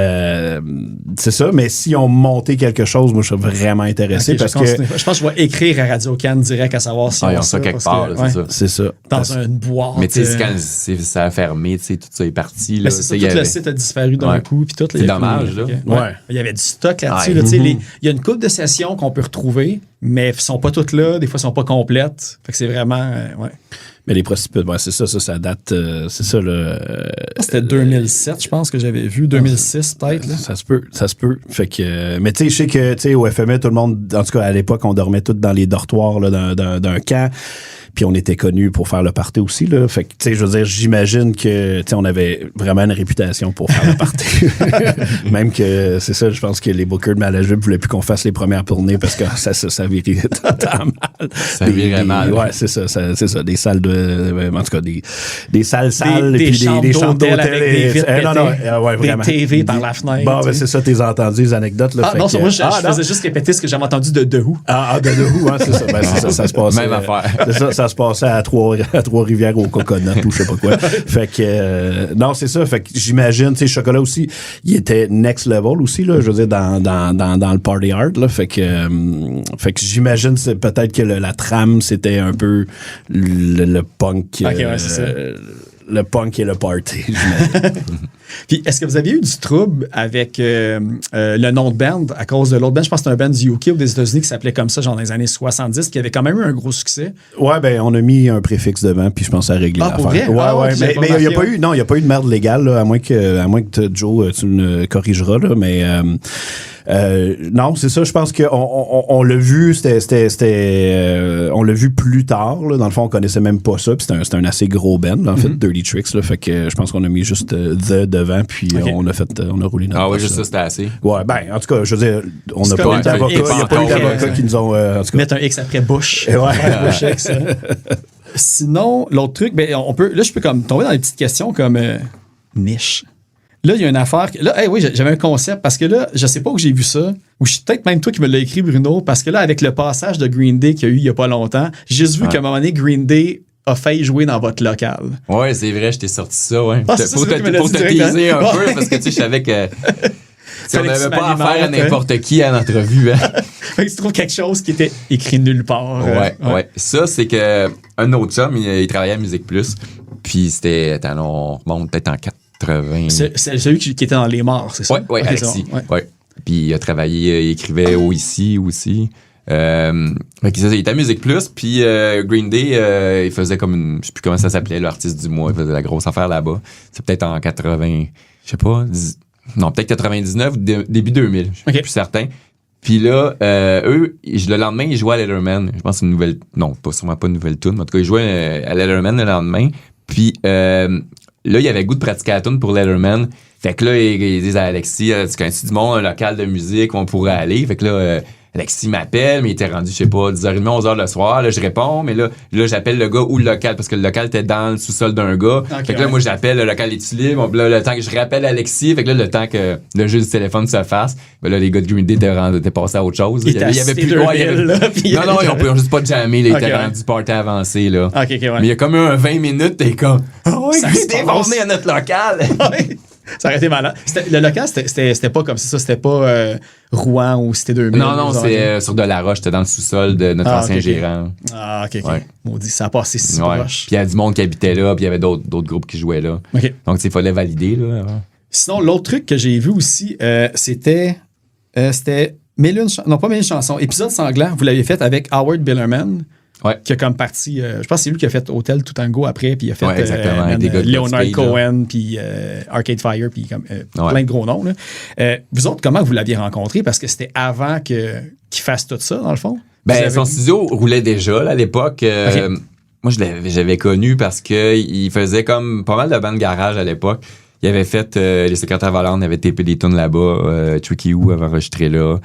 c'est ça, mais si on montait quelque chose, moi, je serais vraiment intéressé. Parce que je pense que je vais écrire à Radio-Can direct à savoir si ils ont ça quelque part, que, ouais, c'est ça. Dans une boîte. Mais tu sais, quand ça a fermé, tu sais, tout ça est parti. Là, c'est ça, tout le site a disparu d'un coup. Puis tout, c'est dommage, là. Ouais. Il y avait du stock là-dessus. Là, il y a une couple de sessions qu'on peut retrouver, mais elles sont pas toutes là. Des fois, elles sont pas complètes. Fait que c'est vraiment... ouais. Mais les précipices, c'est ça date, c'est ça, là. C'était 2007, je pense, que j'avais vu. 2006, peut-être, là. Ça se peut. Fait que, mais tu sais, je sais que, tu sais, au FME, tout le monde, en tout cas, à l'époque, on dormait tous dans les dortoirs, là, d'un camp. Puis on était connus pour faire le party aussi, là. Fait que, tu sais, je veux dire, j'imagine que, tu sais, on avait vraiment une réputation pour faire le party. Même que, c'est ça, je pense que les bookers de Malajube voulaient plus qu'on fasse les premières tournées parce que ça virait totalement mal. Ça virait mal. Ouais, c'est ça. Des salles en tout cas, des salles, des puis des chambres d'hôtel. Avec des vitres ouais, vraiment. Des TV par la fenêtre. Bon, ben c'est ça, t'es entendu, les anecdotes, là. Non, moi, je faisais juste répéter ce que j'avais entendu de The Who. De The Who, hein, c'est ça. Ben, c'est ça se passait. Même affaire. C'est ça se passait à Trois-Rivières au Coconut ou je sais pas quoi. Fait que, non, c'est ça. Fait que j'imagine, tu sais, Chocolat aussi, il était next level aussi, là, je veux dire, dans le party art, là. Fait que j'imagine, c'est peut-être que la trame, c'était un peu le punk. Ouais, c'est ça. Le punk et le party, j'imagine. Puis, est-ce que vous aviez eu du trouble avec le nom de band à cause de l'autre band? Je pense que c'était un band du UK ou des États-Unis qui s'appelait comme ça, genre dans les années 70, qui avait quand même eu un gros succès. Ouais, ben, on a mis un préfixe devant, puis je pense à régler l'affaire. Pour vrai? Ouais. Mais il n'y a pas eu, non, il n'y a pas eu de merde légale, là, à moins que Joe, tu me corrigeras, là, mais, non, c'est ça, je pense qu'on l'a vu, on l'a vu plus tard, là. Dans le fond, on connaissait même pas ça, puis c'était un assez gros band, là, en fait, Dirty Tricks, là. Fait que je pense qu'on a mis juste The devant, puis on a roulé notre Ah oui, juste ça, c'était assez. Ouais, ben, en tout cas, je veux dire, on n'a pas eu d'avocat, il n'y a pas eu d'avocat qui nous ont, en tout cas. Mettre un X après Bush. Ouais. Bush X. Sinon, l'autre truc, ben, je peux comme tomber dans les petites questions comme niche. Là, il y a une affaire. Là, oui, j'avais un concept parce que là, je sais pas où j'ai vu ça, ou peut-être même toi qui me l'as écrit, Bruno, parce que là, avec le passage de Green Day qu'il y a eu il y a pas longtemps, j'ai juste vu qu'à un moment donné, Green Day a failli jouer dans votre local. Ouais, c'est vrai, je t'ai sorti ça, ouais. Ah, pour te teaser un peu, parce que tu sais, je savais que si on n'avait pas affaire à n'importe qui à notre revue. Hein. Fait que tu trouves quelque chose qui était écrit nulle part. Ouais. Ça, c'est que un autre chum, il travaillait à Musique Plus, puis c'était, on remonte peut-être en 80. C'est celui qui était dans Les Morts, c'est ça? Ouais, Alexis. Ouais. Puis il a travaillé, il écrivait ici aussi. Il était à Musique Plus, puis Green Day, il faisait comme je sais plus comment ça s'appelait, l'artiste du mois, il faisait la grosse affaire là-bas. C'est peut-être en 80, je sais pas, peut-être 99 ou début 2000, je suis plus certain. Puis là, eux, le lendemain, ils jouaient à Letterman. Je pense que c'est une nouvelle, non, sûrement pas une nouvelle tune, mais en tout cas, ils jouaient à Letterman le lendemain. Puis là, il y avait le goût de pratiquer la tune pour Letterman. Fait que là, ils disent à Alexis, tu connais-tu du monde, un local de musique où on pourrait aller? Fait que là, Alexis m'appelle, mais il était rendu, je sais pas, 10h30, 11h le soir. Là, je réponds, mais là, j'appelle le gars ou le local, parce que le local était dans le sous-sol d'un gars. Okay, fait que là, moi, j'appelle, le local est-tu libre? Bon, là, le temps que je rappelle Alexis, fait que là, le temps que le jeu du téléphone se fasse, ben là, les gars de Green Day étaient passés à autre chose. Il y avait plus de Non, ils ont juste pas jammé, ils étaient rendus party avancé, là. Ouais. Mais il y a comme eu un 20 minutes, t'es comme, Green Day va venir à notre local! Ça aurait été malade. Le local, c'était pas comme ça. C'était pas Rouen ou Cité 2000. Non, c'est sur Delaroche. C'était dans le sous-sol de notre ancien gérant. Ah, OK. Ouais. Maudit, ça a passé si proche. Puis il y a du monde qui habitait là, puis il y avait d'autres groupes qui jouaient là. Okay. Donc, il fallait valider. Là. Sinon, l'autre truc que j'ai vu aussi, c'était non, pas Mille chansons. Épisode sanglant, vous l'aviez fait avec Howard Billerman. Ouais. Qui a comme parti, je pense que c'est lui qui a fait Hotel Toutango après, puis il a fait Leonard Cohen, puis Arcade Fire, puis plein de gros noms. Là. Vous autres, comment vous l'aviez rencontré? Parce que c'était avant qu'il fasse tout ça, dans le fond? Ben, son studio roulait déjà là, à l'époque. Moi, j'avais connu parce que il faisait comme pas mal de bandes garage à l'époque. Il avait fait les Secrétaires volants, il avait tapé des tunes là-bas. Tricky Who avait enregistré là.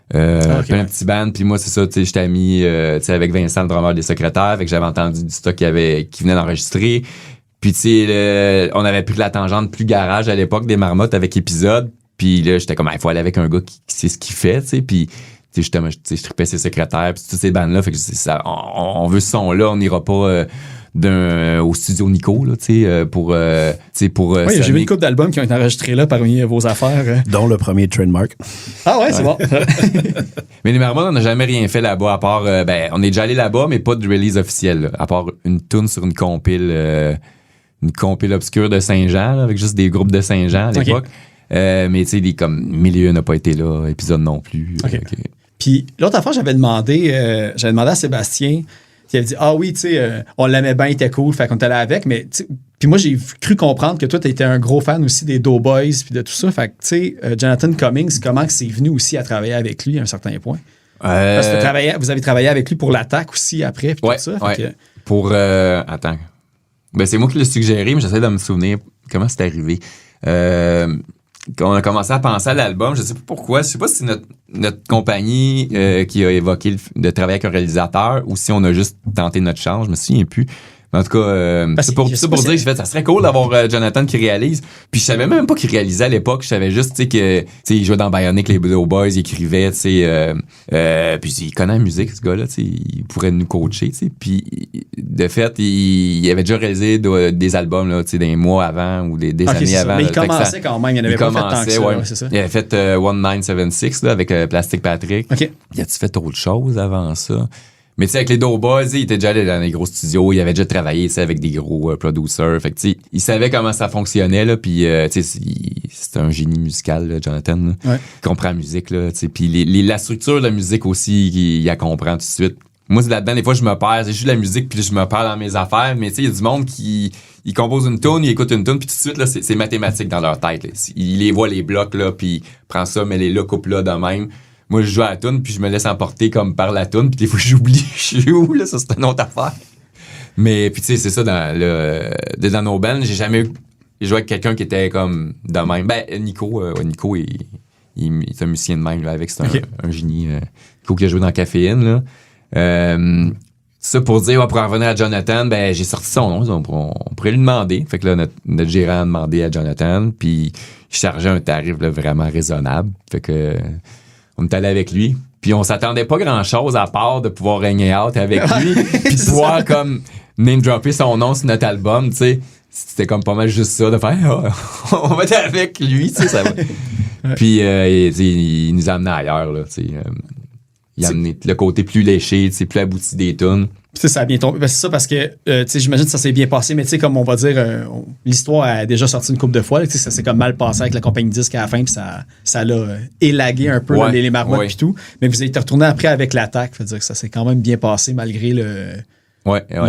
Plein de petits bands. Puis moi, c'est ça, tu sais, j'étais ami avec Vincent, le drummer des Secrétaires. Fait que j'avais entendu du stock qui venait d'enregistrer. Puis tu sais, on avait pris la tangente plus garage à l'époque des Marmottes avec épisode. Puis là, j'étais comme, il faut aller avec un gars qui sait ce qu'il fait, tu sais. Puis justement, je tripais ses Secrétaires, puis toutes ces bandes-là. Fait que ça, on veut ce son-là, on n'ira pas au studio Nico, là, tu sais, pour oui, j'ai vu une couple d'albums qui ont été enregistrés là parmi vos affaires. Dont le premier Trademark. Ah ouais, c'est bon. Mais les Marmottes, on n'a jamais rien fait là-bas, à part, on est déjà allé là-bas, mais pas de release officielle, là, à part une tune sur une compile obscure de Saint-Jean, là, avec juste des groupes de Saint-Jean à l'époque. Mais tu sais, comme Milieu n'a pas été là, épisode non plus. Okay. Puis l'autre affaire, j'avais demandé à Sébastien, il avait dit, ah oui, tu sais, on l'aimait bien, il était cool, fait qu'on était allé avec, mais puis moi, j'ai cru comprendre que toi, tu étais un gros fan aussi des Doughboys puis de tout ça, fait que tu sais, Jonathan Cummings, comment c'est venu aussi à travailler avec lui à un certain point? Parce que vous avez travaillé avec lui pour l'attaque aussi après, puis tout ça. Pour, attends, ben c'est moi qui l'ai suggéré, mais j'essaie de me souvenir comment c'est arrivé. Quand on a commencé à penser à l'album, je sais pas pourquoi, je sais pas si c'est notre compagnie qui a évoqué de travailler avec un réalisateur ou si on a juste tenté notre chance, je me souviens plus. En tout cas, c'est pour dire que ça serait cool d'avoir Jonathan qui réalise. Puis je savais même pas qu'il réalisait à l'époque. Je savais juste, tu sais, que, tu sais, il jouait dans Bionic, les Doughboys, il écrivait, tu sais, puis il connaît la musique, ce gars-là, tu sais, il pourrait nous coacher, tu sais. Puis de fait, il avait déjà réalisé des albums, là, tu sais, des mois avant ou des années avant. Mais il commençait quand même, il n'avait pas fait tant que ça. Ouais. C'est ça. Il avait fait 1976 là, avec Plastic Patrick. Okay. Il a-tu fait autre chose avant ça? Mais tu sais, avec les Doughboys, il était déjà allé dans les gros studios, il avait déjà travaillé avec des gros producers. Fait que tu sais, il savait comment ça fonctionnait, là, puis tu sais, c'est un génie musical, là, Jonathan. Là. Ouais. Il comprend la musique, là, tu sais, puis la structure de la musique aussi, il la comprend tout de suite. Moi, c'est là-dedans, des fois, je me perds. J'ai juste de la musique, puis je me perds dans mes affaires. Mais tu sais, il y a du monde qui compose une tune, il écoute une tune, puis tout de suite, là, c'est mathématique dans leur tête. Là. Il les voit, les blocs, là, puis prend ça, met les là, coupe là de même. Moi, je joue à la toune, puis je me laisse emporter comme par la toune, puis des fois, j'oublie je suis où, là, ça, c'est une autre affaire. Mais, puis tu sais, c'est ça, dans nos bands, j'ai jamais joué avec quelqu'un qui était comme de même. Ben, Nico, Nico, il est un musicien de même, là, avec, c'est un génie. Nico qui a joué dans Caféine, là. Ça pour dire, pour en revenir à Jonathan, ben j'ai sorti son nom, on pourrait lui demander. Fait que là, notre gérant a demandé à Jonathan, puis il chargeait un tarif là, vraiment raisonnable. Fait que on est allé avec lui. Puis on s'attendait pas grand-chose à part de pouvoir hang out avec lui, puis de pouvoir comme name-dropper son nom sur notre album, tu sais. C'était comme pas mal juste ça, de faire on va être avec lui, tu sais, ça va. Puis il nous a amené ailleurs, là, tu sais. Il a amené le côté plus léché, tu sais, plus abouti des tunes. Ça a bien tombé. Ben, c'est ça parce que, tu sais, j'imagine que ça s'est bien passé, mais tu sais, comme on va dire, l'histoire a déjà sorti une couple de fois, tu sais, ça s'est comme mal passé avec la compagnie disque à la fin, puis ça l'a élagué un peu les marmottes et tout. Mais vous êtes retourné après avec l'attaque, dire que ça s'est quand même bien passé malgré le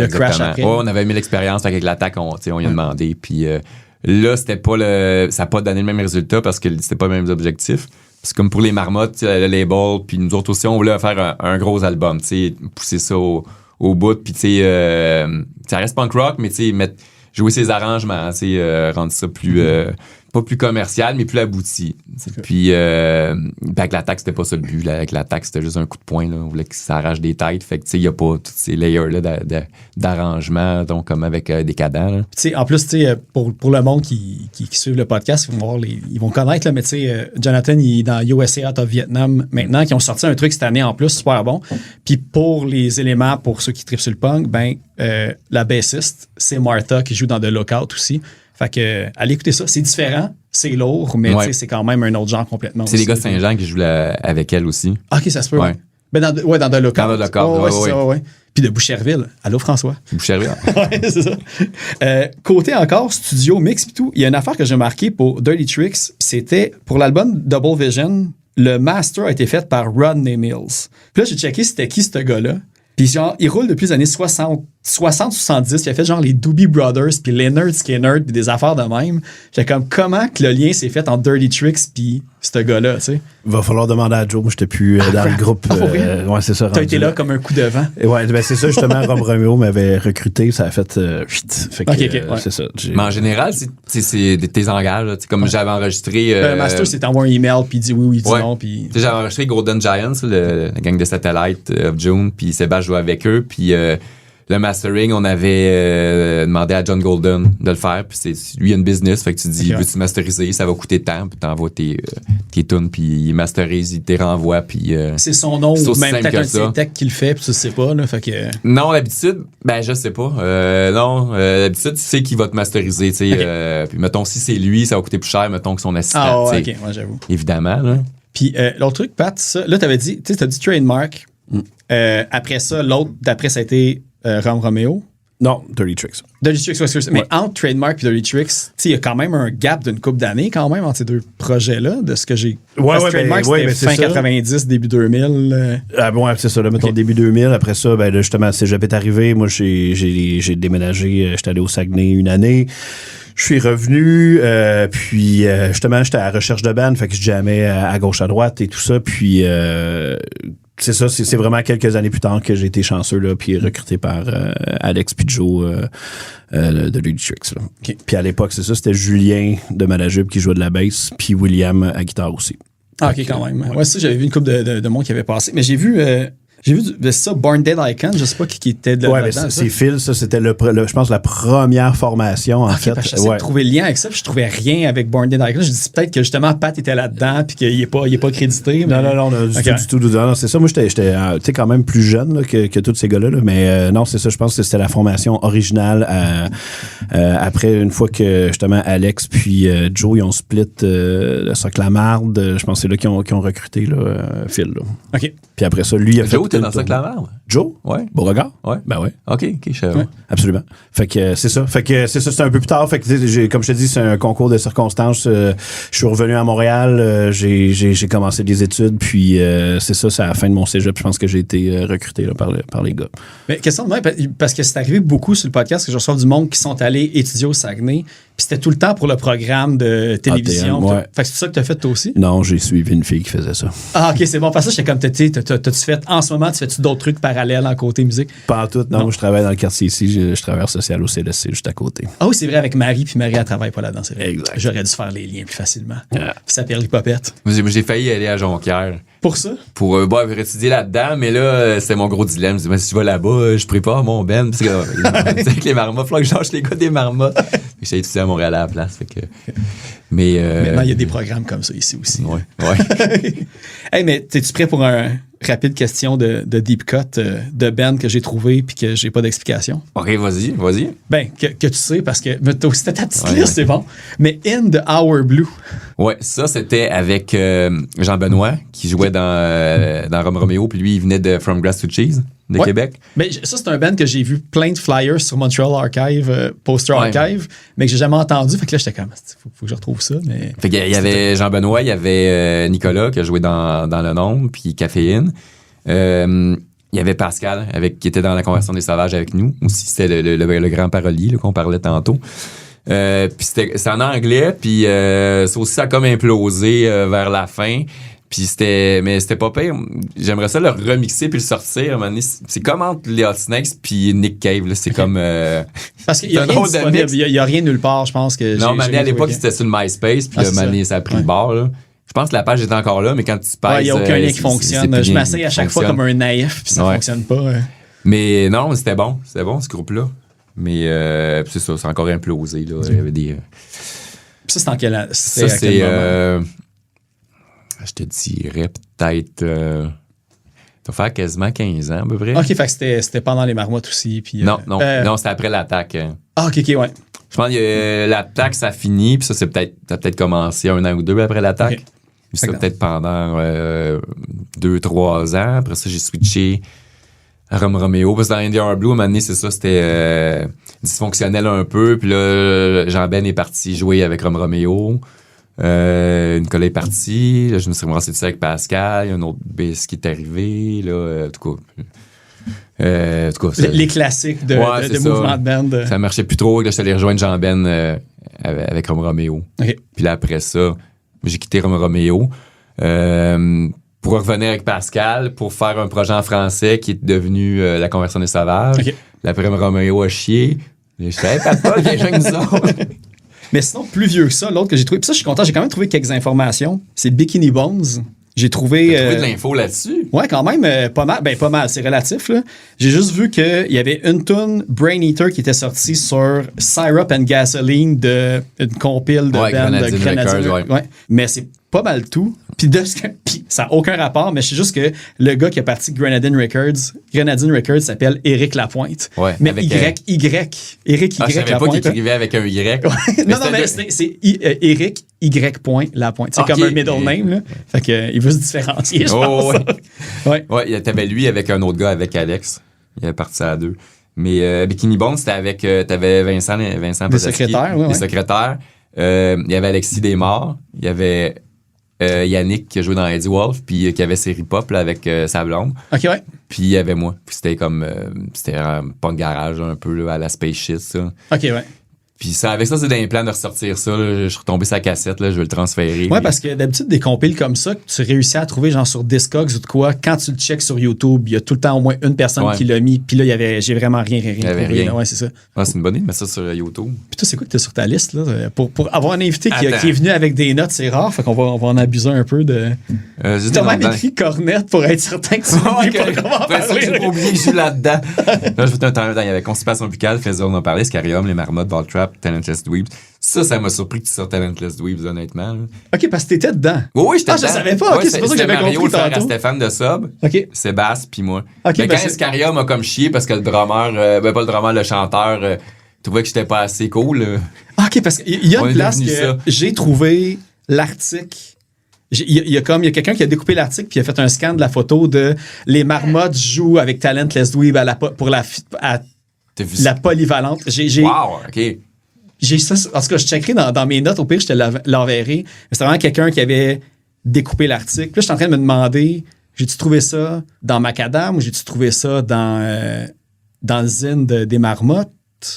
crash après. Ouais, on avait mis l'expérience avec l'attaque, on y a demandé, puis là, c'était pas ça n'a pas donné le même résultat parce que c'était pas les mêmes objectifs. C'est comme pour les marmottes, le label, puis nous autres aussi, on voulait faire un gros album, tu sais, pousser ça au bout, puis tu sais, ça reste punk rock, mais tu sais, jouer ses arrangements, tu sais, rendre ça plus, pas plus commercial, mais plus abouti. Puis avec l'attaque, c'était pas ça le but, là. Avec l'attaque, c'était juste un coup de poing, là. On voulait que ça arrache des têtes, fait que tu sais, il y a pas tous ces layers-là d'arrangement, donc comme avec des cadans, tu sais, en plus, tu sais, pour le monde qui suit le podcast, ils vont connaître, là, mais tu sais, Jonathan, il est dans USA Out of Vietnam maintenant, qui ont sorti un truc cette année en plus, super bon. Puis pour les éléments, pour ceux qui trippent sur le punk, ben, la bassiste, c'est Martha qui joue dans The Lookout aussi. Fait que, allez écouter ça. C'est différent, c'est lourd, mais c'est quand même un autre genre complètement. C'est les gars de Saint-Jean qui jouent avec elle aussi. OK, ça se peut. Ouais. Ben dans The Lookout. Dans The Lookout, ouais. Puis de Boucherville. Allô, François. Boucherville. Ouais, c'est ça. Côté encore, studio mix et tout, il y a une affaire que j'ai marquée pour Dirty Tricks. C'était pour l'album Double Vision, le master a été fait par Rodney Mills. Puis là, j'ai checké c'était qui ce gars-là. Puis genre, il roule depuis les années 60, 60-70, il a fait genre les Doobie Brothers, puis Leonard Skinner, puis des affaires de même. J'étais comme, comment que le lien s'est fait entre Dirty Tricks puis ce gars-là, tu sais? Il va falloir demander à Joe. J'étais plus dans le groupe. Ouais, c'est ça. T'as été là comme un coup de vent. Ouais, ben c'est ça, justement, Rom Romeo m'avait recruté, ça a fait vite. Fait que, ouais. c'est ça. Mais en général, c'est tes engages. Là, comme j'avais enregistré. Master, c'est t'envoies un email, puis il dit oui, dit non. Puis... J'avais enregistré Golden Giants, la gang de Satellite of June, puis Sébastien jouait avec eux, puis le mastering, on avait demandé à John Golden de le faire, puis lui, il a une business, fait que tu dis, veux-tu masteriser, ça va coûter tant, puis t'envoies tes tunes, puis il masterise, il te renvoie, puis... c'est son nom, ou même peut-être un de ses techs qui le fait, puis tu sais pas, là, fait que... Non, l'habitude, ben je sais pas. L'habitude, tu sais qu'il va te masteriser, tu sais. Puis mettons, si c'est lui, ça va coûter plus cher, mettons que son assistant, ah ouais, ok, moi j'avoue. Évidemment, là. Puis l'autre truc, Pat, ça, là, t'avais dit, tu sais, t'as dit trademark. Après ça, l'autre d'après, ça a été Rom Romeo. Non, Dirty Tricks. Dirty Tricks, ouais. Mais entre Trademark et Dirty Tricks, il y a quand même un gap d'une couple d'années quand même entre ces deux projets-là, de ce que j'ai... Trademark, c'était fin 90, début 2000. Ah bon, c'est ça, là, mettons début 2000. Après ça, ben là, justement, Cégep est arrivé. Moi, j'ai déménagé. J'étais allé au Saguenay une année. Je suis revenu, puis justement, j'étais à la recherche de band, fait que je jammais à gauche, à droite et tout ça. Puis c'est ça, c'est vraiment quelques années plus tard que j'ai été chanceux, là, puis recruté par Alex puis Joe de Dirty Tricks. Là. Okay. Puis à l'époque, c'est ça, c'était Julien de Malajube qui jouait de la bass, puis William à guitare aussi. Ah, ok, quand même. Ouais, ça, j'avais vu une couple de monde qui avait passé. Mais j'ai vu ça, Born Dead Icon, je sais pas qui était de là-dedans. Ouais, c'est Phil, ça, c'était je pense, la première formation, en fait. J'essayais de trouver le lien avec ça, puis je trouvais rien avec Born Dead Icon. Je dis peut-être que justement Pat était là-dedans, puis qu'il est pas crédité. Mais... Non, du tout. Non, c'est ça, moi, j'étais quand même plus jeune là, que tous ces gars-là, là, mais non, c'est ça, je pense que c'était la formation originale après, une fois que, justement, Alex puis Joe, ils ont split le Socle la Marde, je pense que c'est là qu'ils ont recruté là, Phil. Là. OK. Puis après ça, lui, il a fait... Joe, t'es dans Socle la Marde? Joe? Ouais. Beauregard? Ouais. Ben ouais. OK, je savais. Ouais, absolument. Fait que c'est ça. C'était un peu plus tard. Fait que comme je te dis, c'est un concours de circonstances. Je suis revenu à Montréal. J'ai commencé des études. Puis c'est ça, c'est à la fin de mon cégep. Je pense que j'ai été recruté là, par les gars. Mais question de même, parce que c'est arrivé beaucoup sur le podcast que je reçois du monde qui sont allés étudier au Saguenay. Puis c'était tout le temps pour le programme de télévision. ATM, ouais. Fait que c'est ça que t'as fait toi aussi? Non, j'ai suivi une fille qui faisait ça. Ah, OK, c'est bon. Parce que j'étais comme, t'as-tu fait, en ce moment, tu fais-tu d'autres trucs parallèles en côté musique? Pas en tout, non. Moi, je travaille dans le quartier ici. Je travaille social au CLSC, juste à côté. Ah oui, c'est vrai, avec Marie, puis Marie, elle travaille pas là-dedans, c'est vrai. Exact. J'aurais dû faire les liens plus facilement. Puis ça perd les popettes. J'ai failli aller à Jonquière. Pour ça? Pour étudier là-dedans, mais là, c'était mon gros dilemme. Je me dis, si je vais là-bas, je prépare mon Ben. Parce que avec les marmots, il faut que je change les gars des marmots. J'ai étudié à Montréal à la place. Fait que, mais maintenant, il y a des programmes comme ça ici aussi. Ouais. Hey, mais es-tu prêt pour un rapide question de deep cut de Ben que j'ai trouvé puis que j'ai pas d'explication? OK, vas-y. Ben, que tu sais, parce que c'était ta petite liste, c'est bon. Mais In the Hour Blue. Ouais, ça, c'était avec Jean-Benoît qui jouait dans Rom Romeo, puis lui, il venait de From Grass to Cheese de Québec. Mais ça, c'est un band que j'ai vu plein de flyers sur Montreal Archive, Poster Archive, mais que j'ai jamais entendu. Fait que là, j'étais comme, faut que je retrouve ça. Mais fait qu'il y avait Jean-Benoît, il y avait Nicolas qui a joué dans Le Nombre, puis Caféine. Il y avait Pascal qui était dans La Conversion des Sauvages avec nous. Aussi, c'était le grand parolier là, qu'on parlait tantôt. Puis c'est en anglais, puis ça aussi, ça a comme implosé vers la fin. Puis c'était pas pire. J'aimerais ça le remixer puis le sortir. À un moment donné, c'est comme entre les Hot Snakes puis Nick Cave. Là. C'est comme... Parce qu'il y a rien disponible. Il y a rien nulle part, je pense. Que non, mais à l'époque, c'était sur le MySpace. Puis là, ça a pris le bord. Là. Je pense que la page est encore là, mais quand tu pèses... Il n'y a aucun lien qui fonctionne. Je m'essaye à chaque fois comme un naïf puis ça fonctionne pas. Mais non, c'était bon. C'était bon, ce groupe-là. Mais c'est ça, c'est encore implosé. Là. Il y avait des... Ça, c'est en quel an? Ça, c'est... je te dirais peut-être... ça va faire quasiment 15 ans, à peu près. OK, fait que c'était pendant les marmottes aussi. Puis, non, c'était après l'attaque. Ah, OK, ouais. Je pense que l'attaque, ça finit, puis ça, ça a peut-être commencé 1 an ou 2 après l'attaque. Okay. Puis ça, peut-être pendant 2-3 ans. Après ça, j'ai switché à Rom Romeo. Parce que dans India Blue, à un moment donné, c'est ça, c'était dysfonctionnel un peu. Puis là, Jean-Ben est parti jouer avec Rom Romeo. Nicolas est parti. Là, je me suis ramassé tout ça avec Pascal. Il y a un autre bass qui est arrivé. Là, en tout cas. En tout cas, Les classiques de mouvement de band. Ça marchait plus trop. Là, je suis allé rejoindre Jean Ben avec Rome Romeo. Okay. Puis là, après ça, j'ai quitté Rome Romeo pour revenir avec Pascal pour faire un projet en français qui est devenu La Conversion des Sauvages. Okay. Là, après, Rome Romeo a chié. Je savais pas viens jouer avec nous autres. Mais sinon, plus vieux que ça, l'autre que j'ai trouvé, puis ça, je suis content, j'ai quand même trouvé quelques informations. C'est Bikini Bones. J'ai trouvé. T'as trouvé de l'info là-dessus? Ouais, quand même, pas mal. Ben, pas mal, c'est relatif, là. J'ai juste vu qu'il y avait une tune Brain Eater qui était sortie sur Syrup and Gasoline d'une compile de band de Grenadine. Ouais. Mais c'est pas mal tout. Puis ça n'a aucun rapport, mais je sais juste que le gars qui a parti Grenadine Records s'appelle Éric Lapointe. Ouais, mais avec Éric Y. Je savais pas qu'il écrivait avec un Y. Non, mais c'est Éric Y. Lapointe. C'est comme un middle name, là. Fait que, il veut se différencier, je pense. Ouais, t'avais lui avec un autre gars, avec Alex. Il avait parti à deux. Mais Bikini Bones, c'était avec t'avais Vincent des secrétaires, des secrétaires. Il y avait Alexis Desmorts. Il y avait Yannick qui a joué dans Eddie Wolf, puis qui avait série pop là, avec sa blonde. OK, ouais. Puis il y avait moi. Puis c'était comme c'était un punk garage un peu là, à la Space Shit, ça. OK, ouais. Puis ça, avec ça, c'est dans les plans de ressortir ça. Là. Je suis retombé sa cassette, là, je vais le transférer. Ouais, parce que d'habitude, des compiles comme ça, que tu réussis à trouver genre sur Discogs ou de quoi, quand tu le checks sur YouTube, il y a tout le temps au moins une personne qui l'a mis. Puis là, j'ai vraiment rien il y avait trouvé. rien. Ouais, c'est ça. Ah, c'est une bonne idée de mettre ça sur YouTube. Puis toi, c'est quoi que t'es sur ta liste, là? Pour avoir un invité qui est venu avec des notes, c'est rare. Fait qu'on va en abuser un peu de. T'as même écrit Cornette pour être certain que tu n'oublies pas comment parler. J'ai pas oublié, je suis là-dedans. Là, je vais un temps, il y avait Constipation buccale, Faisal, on en parlait, Scarium, Les Marmottes, Ball Trap, Talentless Dweebs. Ça m'a surpris que tu sortes Talentless Dweebs, honnêtement. Là. OK, parce que t'étais dedans. Oui, j'étais dedans. Je savais pas. OK, c'est pour ça que j'avais compris Mario, tantôt. Stéphane de Sub, Sébastien, puis moi. Okay, mais quand Scarium m'a comme chié parce que le drummer, pas le drummer, le chanteur, trouvait que j'étais pas assez cool. OK, parce qu'il y a une place que j'ai trouvé l'article. Il y a quelqu'un qui a découpé l'article puis il a fait un scan de la photo de Les Marmottes jouent avec Talentless Dweeb pour la polyvalente. Wow, OK. J'ai ça, en tout cas, je checkerai dans mes notes. Au pire, je te l'enverrai. Mais c'est vraiment quelqu'un qui avait découpé l'article. Puis là, je suis en train de me demander, j'ai-tu trouvé ça dans Macadam ou j'ai-tu trouvé ça dans le zine des Marmottes?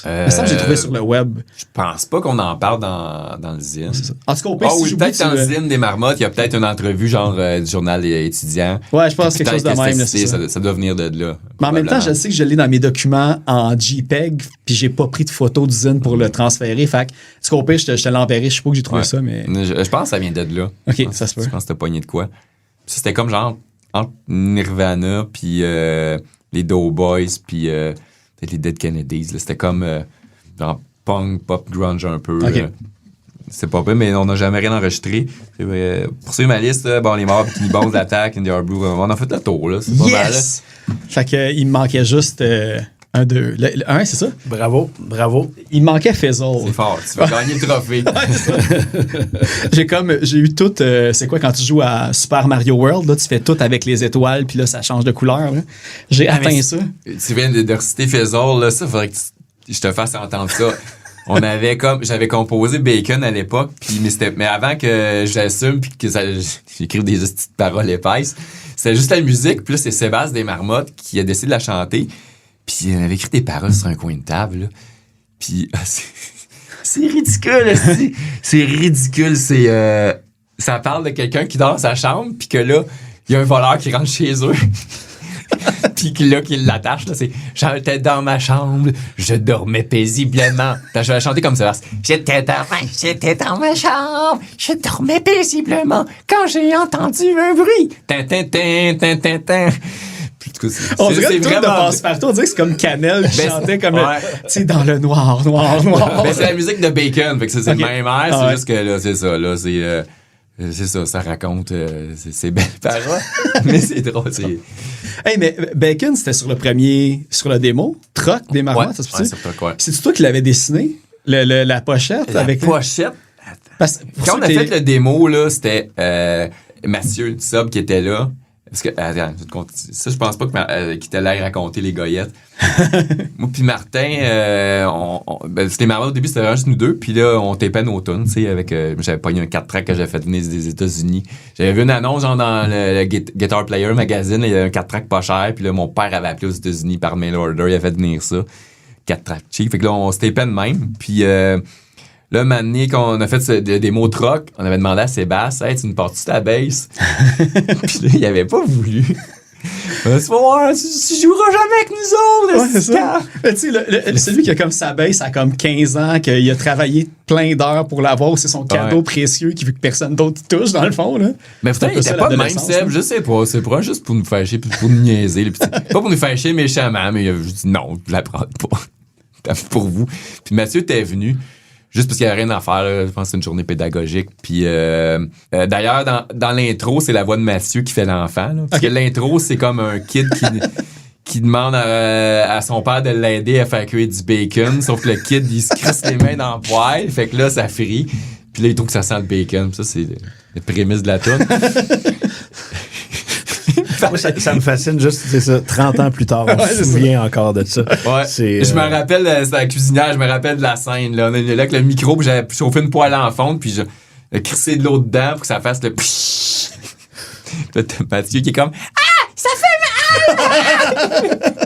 Mais ça, j'ai trouvé sur le web. Je pense pas qu'on en parle dans le zine. C'est ça. En tout cas, au pire, peut-être dans le zine des Marmottes, il y a peut-être une entrevue genre du journal étudiant. Ouais, je pense quelque chose de même. Ça doit venir de là. Mais en même temps, je sais que je l'ai dans mes documents en JPEG, puis j'ai pas pris de photo du zine pour le transférer. Fait que, au pire, je te l'enverrai. Je sais pas que j'ai trouvé ça, mais. Je pense que ça vient de là. OK, ça se peut. Je pense que t'as pogné de quoi. C'était comme genre entre Nirvana, puis les Doughboys, puis. Les Dead Kennedys, là. C'était comme genre punk, pop, grunge un peu. Okay. C'est pas vrai, mais on n'a jamais rien enregistré. Pour suivre ma liste, bon, les morts, Bikini Bones, l'Attack, In the Blue, on a fait le tour, là. C'est pas mal. Fait que, il me manquait juste un, deux. Le 1, c'est ça? Bravo. Il me manquait Faisal. C'est fort, tu vas gagner le trophée. J'ai eu tout. C'est quoi quand tu joues à Super Mario World? Là, tu fais tout avec les étoiles, puis là, ça change de couleur. Là. J'ai atteint ça. Tu viens de reciter Faisal, là, ça, faudrait que je te fasse entendre ça. J'avais composé Bacon à l'époque, mais avant que j'assume puis que j'écrive des petites paroles épaisses, c'était juste la musique, puis là, c'est Sébastien des Marmottes qui a décidé de la chanter. Puis il avait écrit des paroles sur un coin de table, là. Puis c'est ridicule, c'est ridicule. Ça parle de quelqu'un qui dort dans sa chambre, puis que là, il y a un voleur qui rentre chez eux. Puis là, qui l'attache, là, c'est « J'étais dans ma chambre, je dormais paisiblement. » Je vais chanter comme ça. « J'étais dans ma chambre, je dormais paisiblement quand j'ai entendu un bruit. » On dirait le truc de Passe-Partout, on dirait que c'est comme Canel qui chantait comme, tu sais, dans le noir. Ben, c'est la musique de Bacon, fait que c'est le même air, c'est juste que là, c'est ça, là, c'est ça, ça raconte c'est belles paroles, mais c'est drôle. Hey, mais Bacon, c'était sur le démo, Troc des Marmottes, ça se peut-tu? C'est toi qui l'avais dessiné, la pochette? La pochette? Quand on a fait le démo, là, c'était Mathieu Sub qui était là. Parce que, attends, ça, je pense pas qu'il t'allait raconter les goyettes. Moi puis Martin, c'était marrant au début, c'était vraiment juste nous deux. Puis là, on tapait nos tunes, tu sais, avec... j'avais pogné un 4-track que j'avais fait venir des États-Unis. J'avais vu une annonce, genre, dans le Guitar Player magazine, il y avait un 4-track pas cher. Puis là, mon père avait appelé aux États-Unis par mail order, il avait fait venir ça. 4-track cheap. Fait que là, on se tapait de même. Puis... là, maintenant qu'on a fait des mots troc, on avait demandé à Sébastien, hey, tu nous portes-tu ta bass? Puis là, il avait pas voulu. Tu vas voir, tu joueras jamais avec nous autres. Ouais, c'est ça. Tu sais, celui qui a comme sa bass a comme 15 ans, qu'il a travaillé plein d'heures pour l'avoir, c'est son cadeau précieux qui veut que personne d'autre touche, dans le fond. Là. Mais pourtant, il était pas le même, Seb. Je sais pas. C'est pas juste pour nous faire chier, pour nous niaiser. Pas pour nous faire chier méchamment, mais il a dit non, je la prends pas. Pour vous. Puis Mathieu t'es venu. Juste parce qu'il n'y a rien à faire, là. Je pense que c'est une journée pédagogique. Puis d'ailleurs, dans l'intro, c'est la voix de Mathieu qui fait l'enfant. Là, parce que l'intro, c'est comme un kid qui demande à son père de l'aider à faire cuire du bacon. Sauf que le kid, il se crisse les mains dans le poêle. Fait que là, ça frit. Puis là, il trouve que ça sent le bacon. Puis ça, c'est la prémisse de la toune. Moi, ça me fascine juste, c'est ça, 30 ans plus tard, on se souvient encore de ça. Ouais. Je me rappelle, c'était la cuisinière, je me rappelle de la scène, là. On est là avec le micro, puis j'avais chauffé une poêle en fonte, puis j'ai crissé de l'eau dedans pour que ça fasse le pshhh. Là, t'as Mathieu qui est comme « ça fait mal! »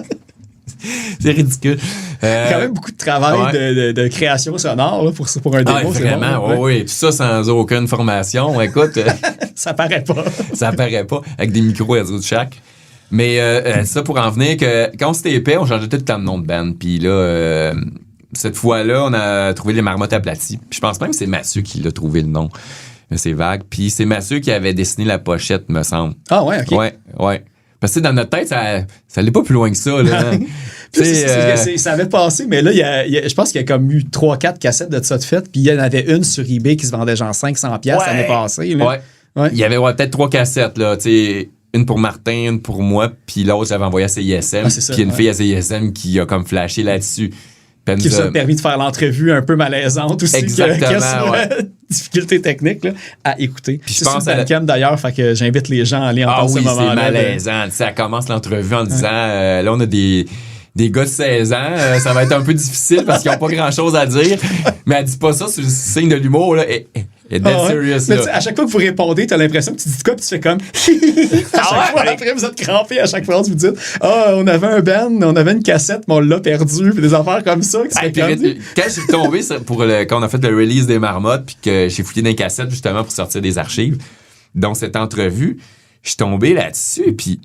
C'est ridicule. Il y a quand même beaucoup de travail de création sonore là, pour un démo. Vraiment, bon, oui. Tout ça sans aucune formation. Écoute, ça paraît pas. Ça paraît pas. Avec des micros à de chaque. Mais ça pour en venir que quand on s'était épais, on changeait tout le temps de nom de band. Puis là, cette fois-là, on a trouvé les Marmottes aplaties. Puis je pense même que c'est Mathieu qui l'a trouvé le nom. Mais c'est vague. Puis c'est Mathieu qui avait dessiné la pochette, me semble. Ah ouais, OK. Ouais. Parce que dans notre tête, ça allait pas plus loin que ça. Là. Ça avait passé, mais là, je pense qu'il y a comme eu 3-4 cassettes de ça de fait, puis il y en avait une sur eBay qui se vendait genre 500$ l'année passée. Là. Ouais. Il y avait peut-être 3 cassettes, là, tu sais, une pour Martin, une pour moi, puis l'autre, j'avais envoyé à CISM. Puis il y a une fille à CISM qui a comme flashé là-dessus. Qui vous a permis de faire l'entrevue un peu malaisante aussi. Exactement, difficulté technique là, à écouter. Puis je pense sur Bandcamp d'ailleurs, fait que j'invite les gens à aller entendre ce moment-là. C'est malaisant. Ça commence l'entrevue en disant, là, on a des gars de 16 ans, ça va être un peu difficile parce qu'ils n'ont pas grand-chose à dire. Mais elle dit pas ça, c'est le signe de l'humour, là. Et dead serious, là. À chaque fois que vous répondez, t'as l'impression que tu dis quoi, puis tu fais comme. À chaque fois, après, vous êtes crampé à chaque phrase, vous dites on avait un band, on avait une cassette, mais on l'a perdu, puis des affaires comme ça. Quand je suis tombé quand on a fait le release des Marmottes, puis que j'ai fouillé dans les cassettes justement pour sortir des archives, dont cette entrevue, je suis tombé là-dessus, puis.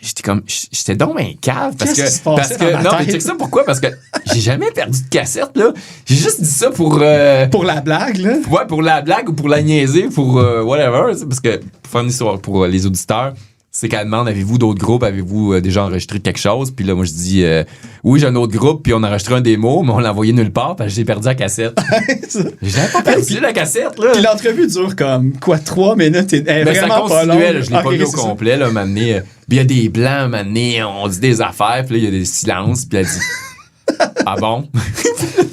J'étais donc un cave parce que non, mais check ça pourquoi? Parce que j'ai jamais perdu de cassette, là. J'ai juste dit ça pour la blague, là. Ouais, pour la blague ou pour la niaiser, pour whatever. Parce que pour faire une histoire pour les auditeurs, c'est qu'elle demande avez-vous d'autres groupes, avez-vous déjà enregistré quelque chose? Puis là, moi, je dis oui, j'ai un autre groupe, puis on a enregistré un démo, mais on l'a envoyé nulle part parce que j'ai perdu la cassette. J'ai pas perdu la cassette, là. Puis l'entrevue dure comme 3 minutes et vraiment pas long. Je l'ai pas vu au complet, là, m'amener. Puis il y a des blancs, m'amener, on dit des affaires, puis là, il y a des silences, puis elle dit ah bon?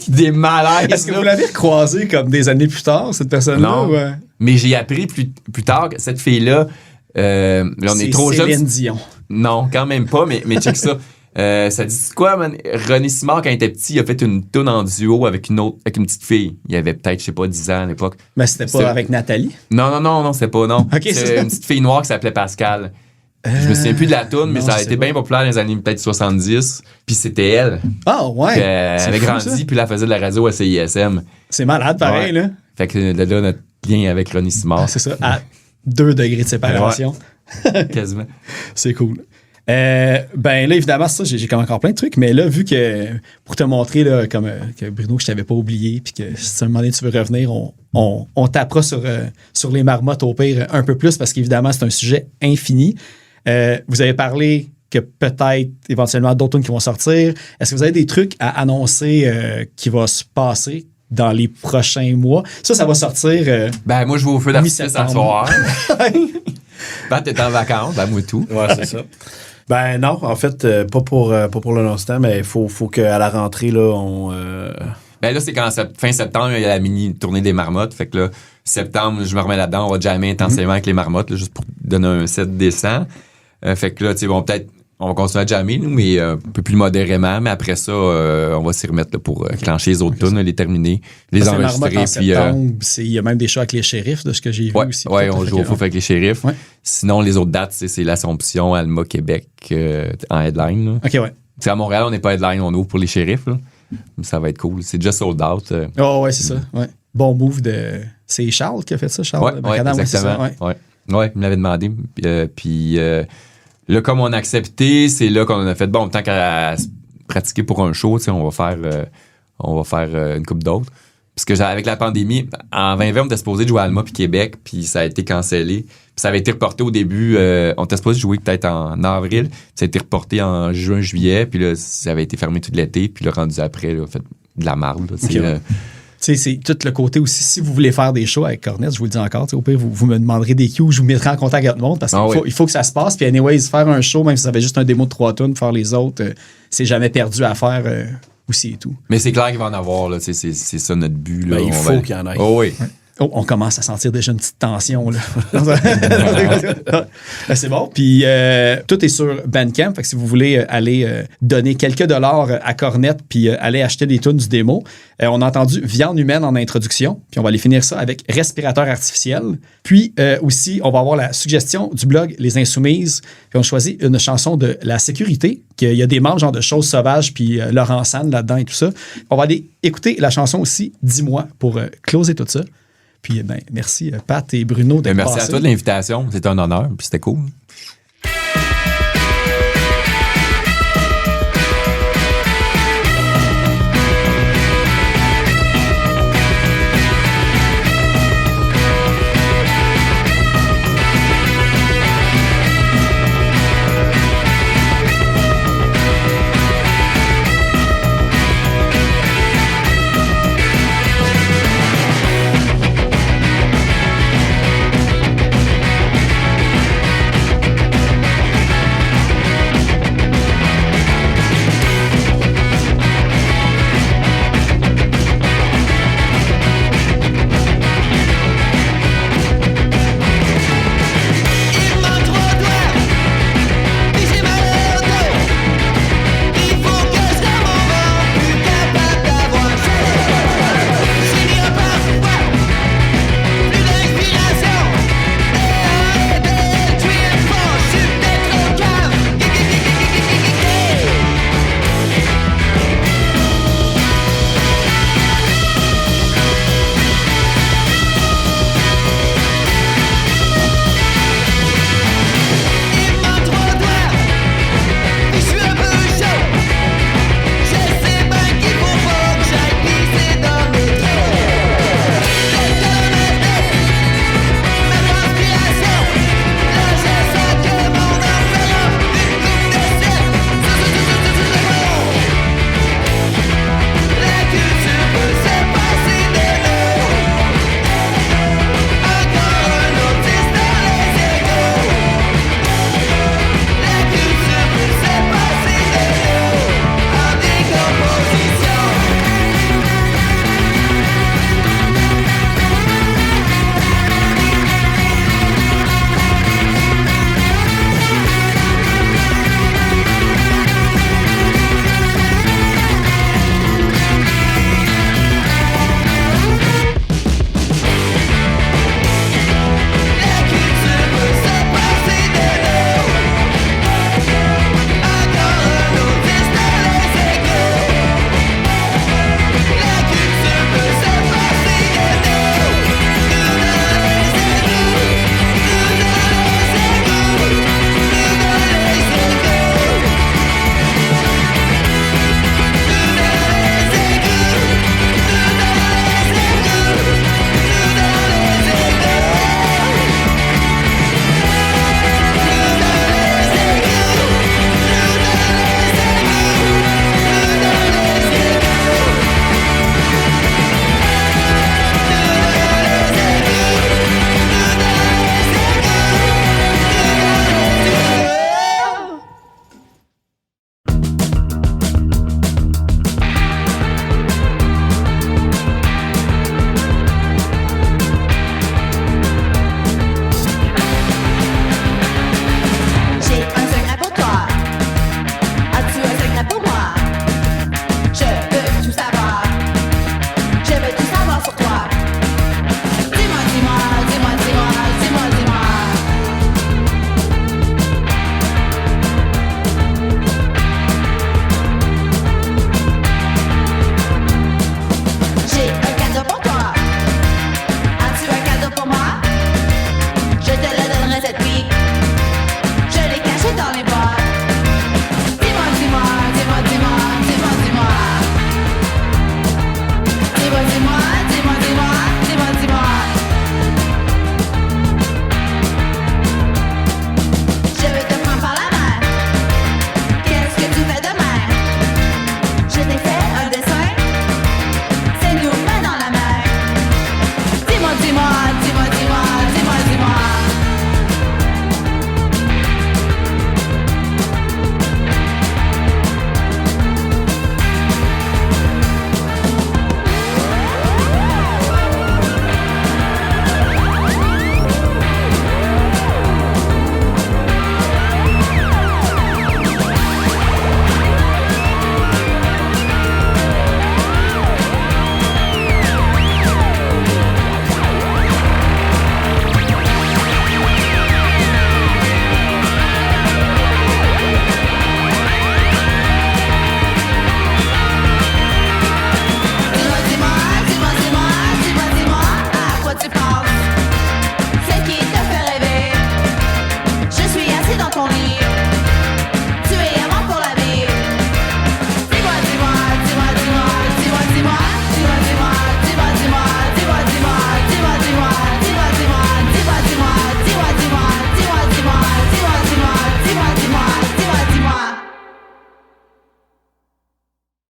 Des malaises. Est-ce que vous l'avez croisé comme des années plus tard, cette personne-là? Non. Ouais? Mais j'ai appris plus tard que cette fille-là, là, on est trop Céline jeune. Dion. Non, quand même pas, mais check ça. Ça dit quoi, man? René Simard, quand il était petit, il a fait une toune en duo avec une petite fille. Il avait peut-être, je sais pas, 10 ans à l'époque. Mais c'était pas avec Nathalie? Non, c'était pas, non. Okay, c'est une petite fille noire qui s'appelait Pascal. Je me souviens plus de la toune, mais ça a été bien populaire dans les années peut-être 70. Puis c'était elle. Ah, ouais. Elle avait grandi, puis là, elle faisait de la radio à CISM. C'est malade, pareil, là. Fait que là, notre lien avec René Simard. C'est ça, à 2 degrés de séparation. Quasiment. C'est cool. Ben là, évidemment, ça, j'ai comme encore plein de trucs, mais là, vu que pour te montrer là, comme que Bruno, que je t'avais pas oublié, puis que si à un moment donné tu veux revenir, on tapera sur les Marmottes au pire un peu plus, parce qu'évidemment, c'est un sujet infini. Vous avez parlé que peut-être éventuellement d'autres tunes qui vont sortir. Est-ce que vous avez des trucs à annoncer qui va se passer dans les prochains mois? Ça va sortir. Ben, moi, je vais au feu d'artifice ce soir. Ben, t'es en vacances, ben, moi, tout. Ouais, c'est ça. Ben, non, en fait, pas pour le l'instant, mais il faut qu'à la rentrée, là, on. Ben, là, c'est quand fin septembre, il y a la mini tournée des Marmottes. Fait que là, septembre, je me remets là-dedans. On va jammer intensément avec les marmottes, là, juste pour donner un set décent. Fait que là, tu sais, bon, peut-être, on va continuer à jammer, nous, mais un peu plus modérément. Mais après ça, on va s'y remettre là, pour clencher les autres tunes, les terminer, les enregistrer. Puis, il y a même des shows avec les shérifs, de ce que j'ai vu aussi. Oui, on joue au fouf avec les shérifs. Ouais. Sinon, les autres dates, c'est l'Assomption, Alma, Québec en headline. Là. OK, ouais. T'sais, à Montréal, on n'est pas headline, on ouvre pour les shérifs. Là. Ça va être cool. C'est déjà sold out. Oh, ouais, c'est ça. Ouais. Bon move de. C'est Charles qui a fait ça, Charles? Oui, exactement. Ouais, il me l'avait demandé. Puis là, comme on a accepté, c'est là qu'on a fait bon, tant qu'à pratiquer pour un show, on va faire une couple d'autres. Parce que avec la pandémie, en 2020, on était supposé de jouer à Alma puis Québec, puis ça a été cancellé. Puis ça avait été reporté au début. On était supposé jouer peut-être en avril. Puis ça a été reporté en juin, juillet. Puis là, ça avait été fermé tout l'été. Puis là, rendu après, là, fait de la marde. C'est tout le côté aussi, si vous voulez faire des shows avec Cornet, je vous le dis encore, au pire, vous me demanderez des cues, je vous mettrai en contact avec le monde parce qu'il faut que ça se passe. Puis anyways, faire un show, même si ça avait juste un démo de 3 tonnes, faire les autres, c'est jamais perdu à faire aussi et tout. Mais c'est clair qu'il va en avoir, là, c'est ça notre but. Là, il faut qu'il y en ait. Oh oui. Oh, on commence à sentir déjà une petite tension. Là. C'est bon. Puis tout est sur Bandcamp. Fait que si vous voulez aller donner quelques dollars à Cornet puis aller acheter des tunes du démo, on a entendu Viande humaine en introduction. Puis on va aller finir ça avec Respirateur artificiel. Puis aussi, on va avoir la suggestion du blog Les Insoumises. Puis on choisit une chanson de La Sécurité. Qu'il y a des membres genre de Choses Sauvages puis Laurent Sanne là-dedans et tout ça. On va aller écouter la chanson aussi Dis-moi pour closer tout ça. Puis, merci Pat et Bruno d'être Merci à toi de l'invitation. C'était un honneur. Puis c'était cool.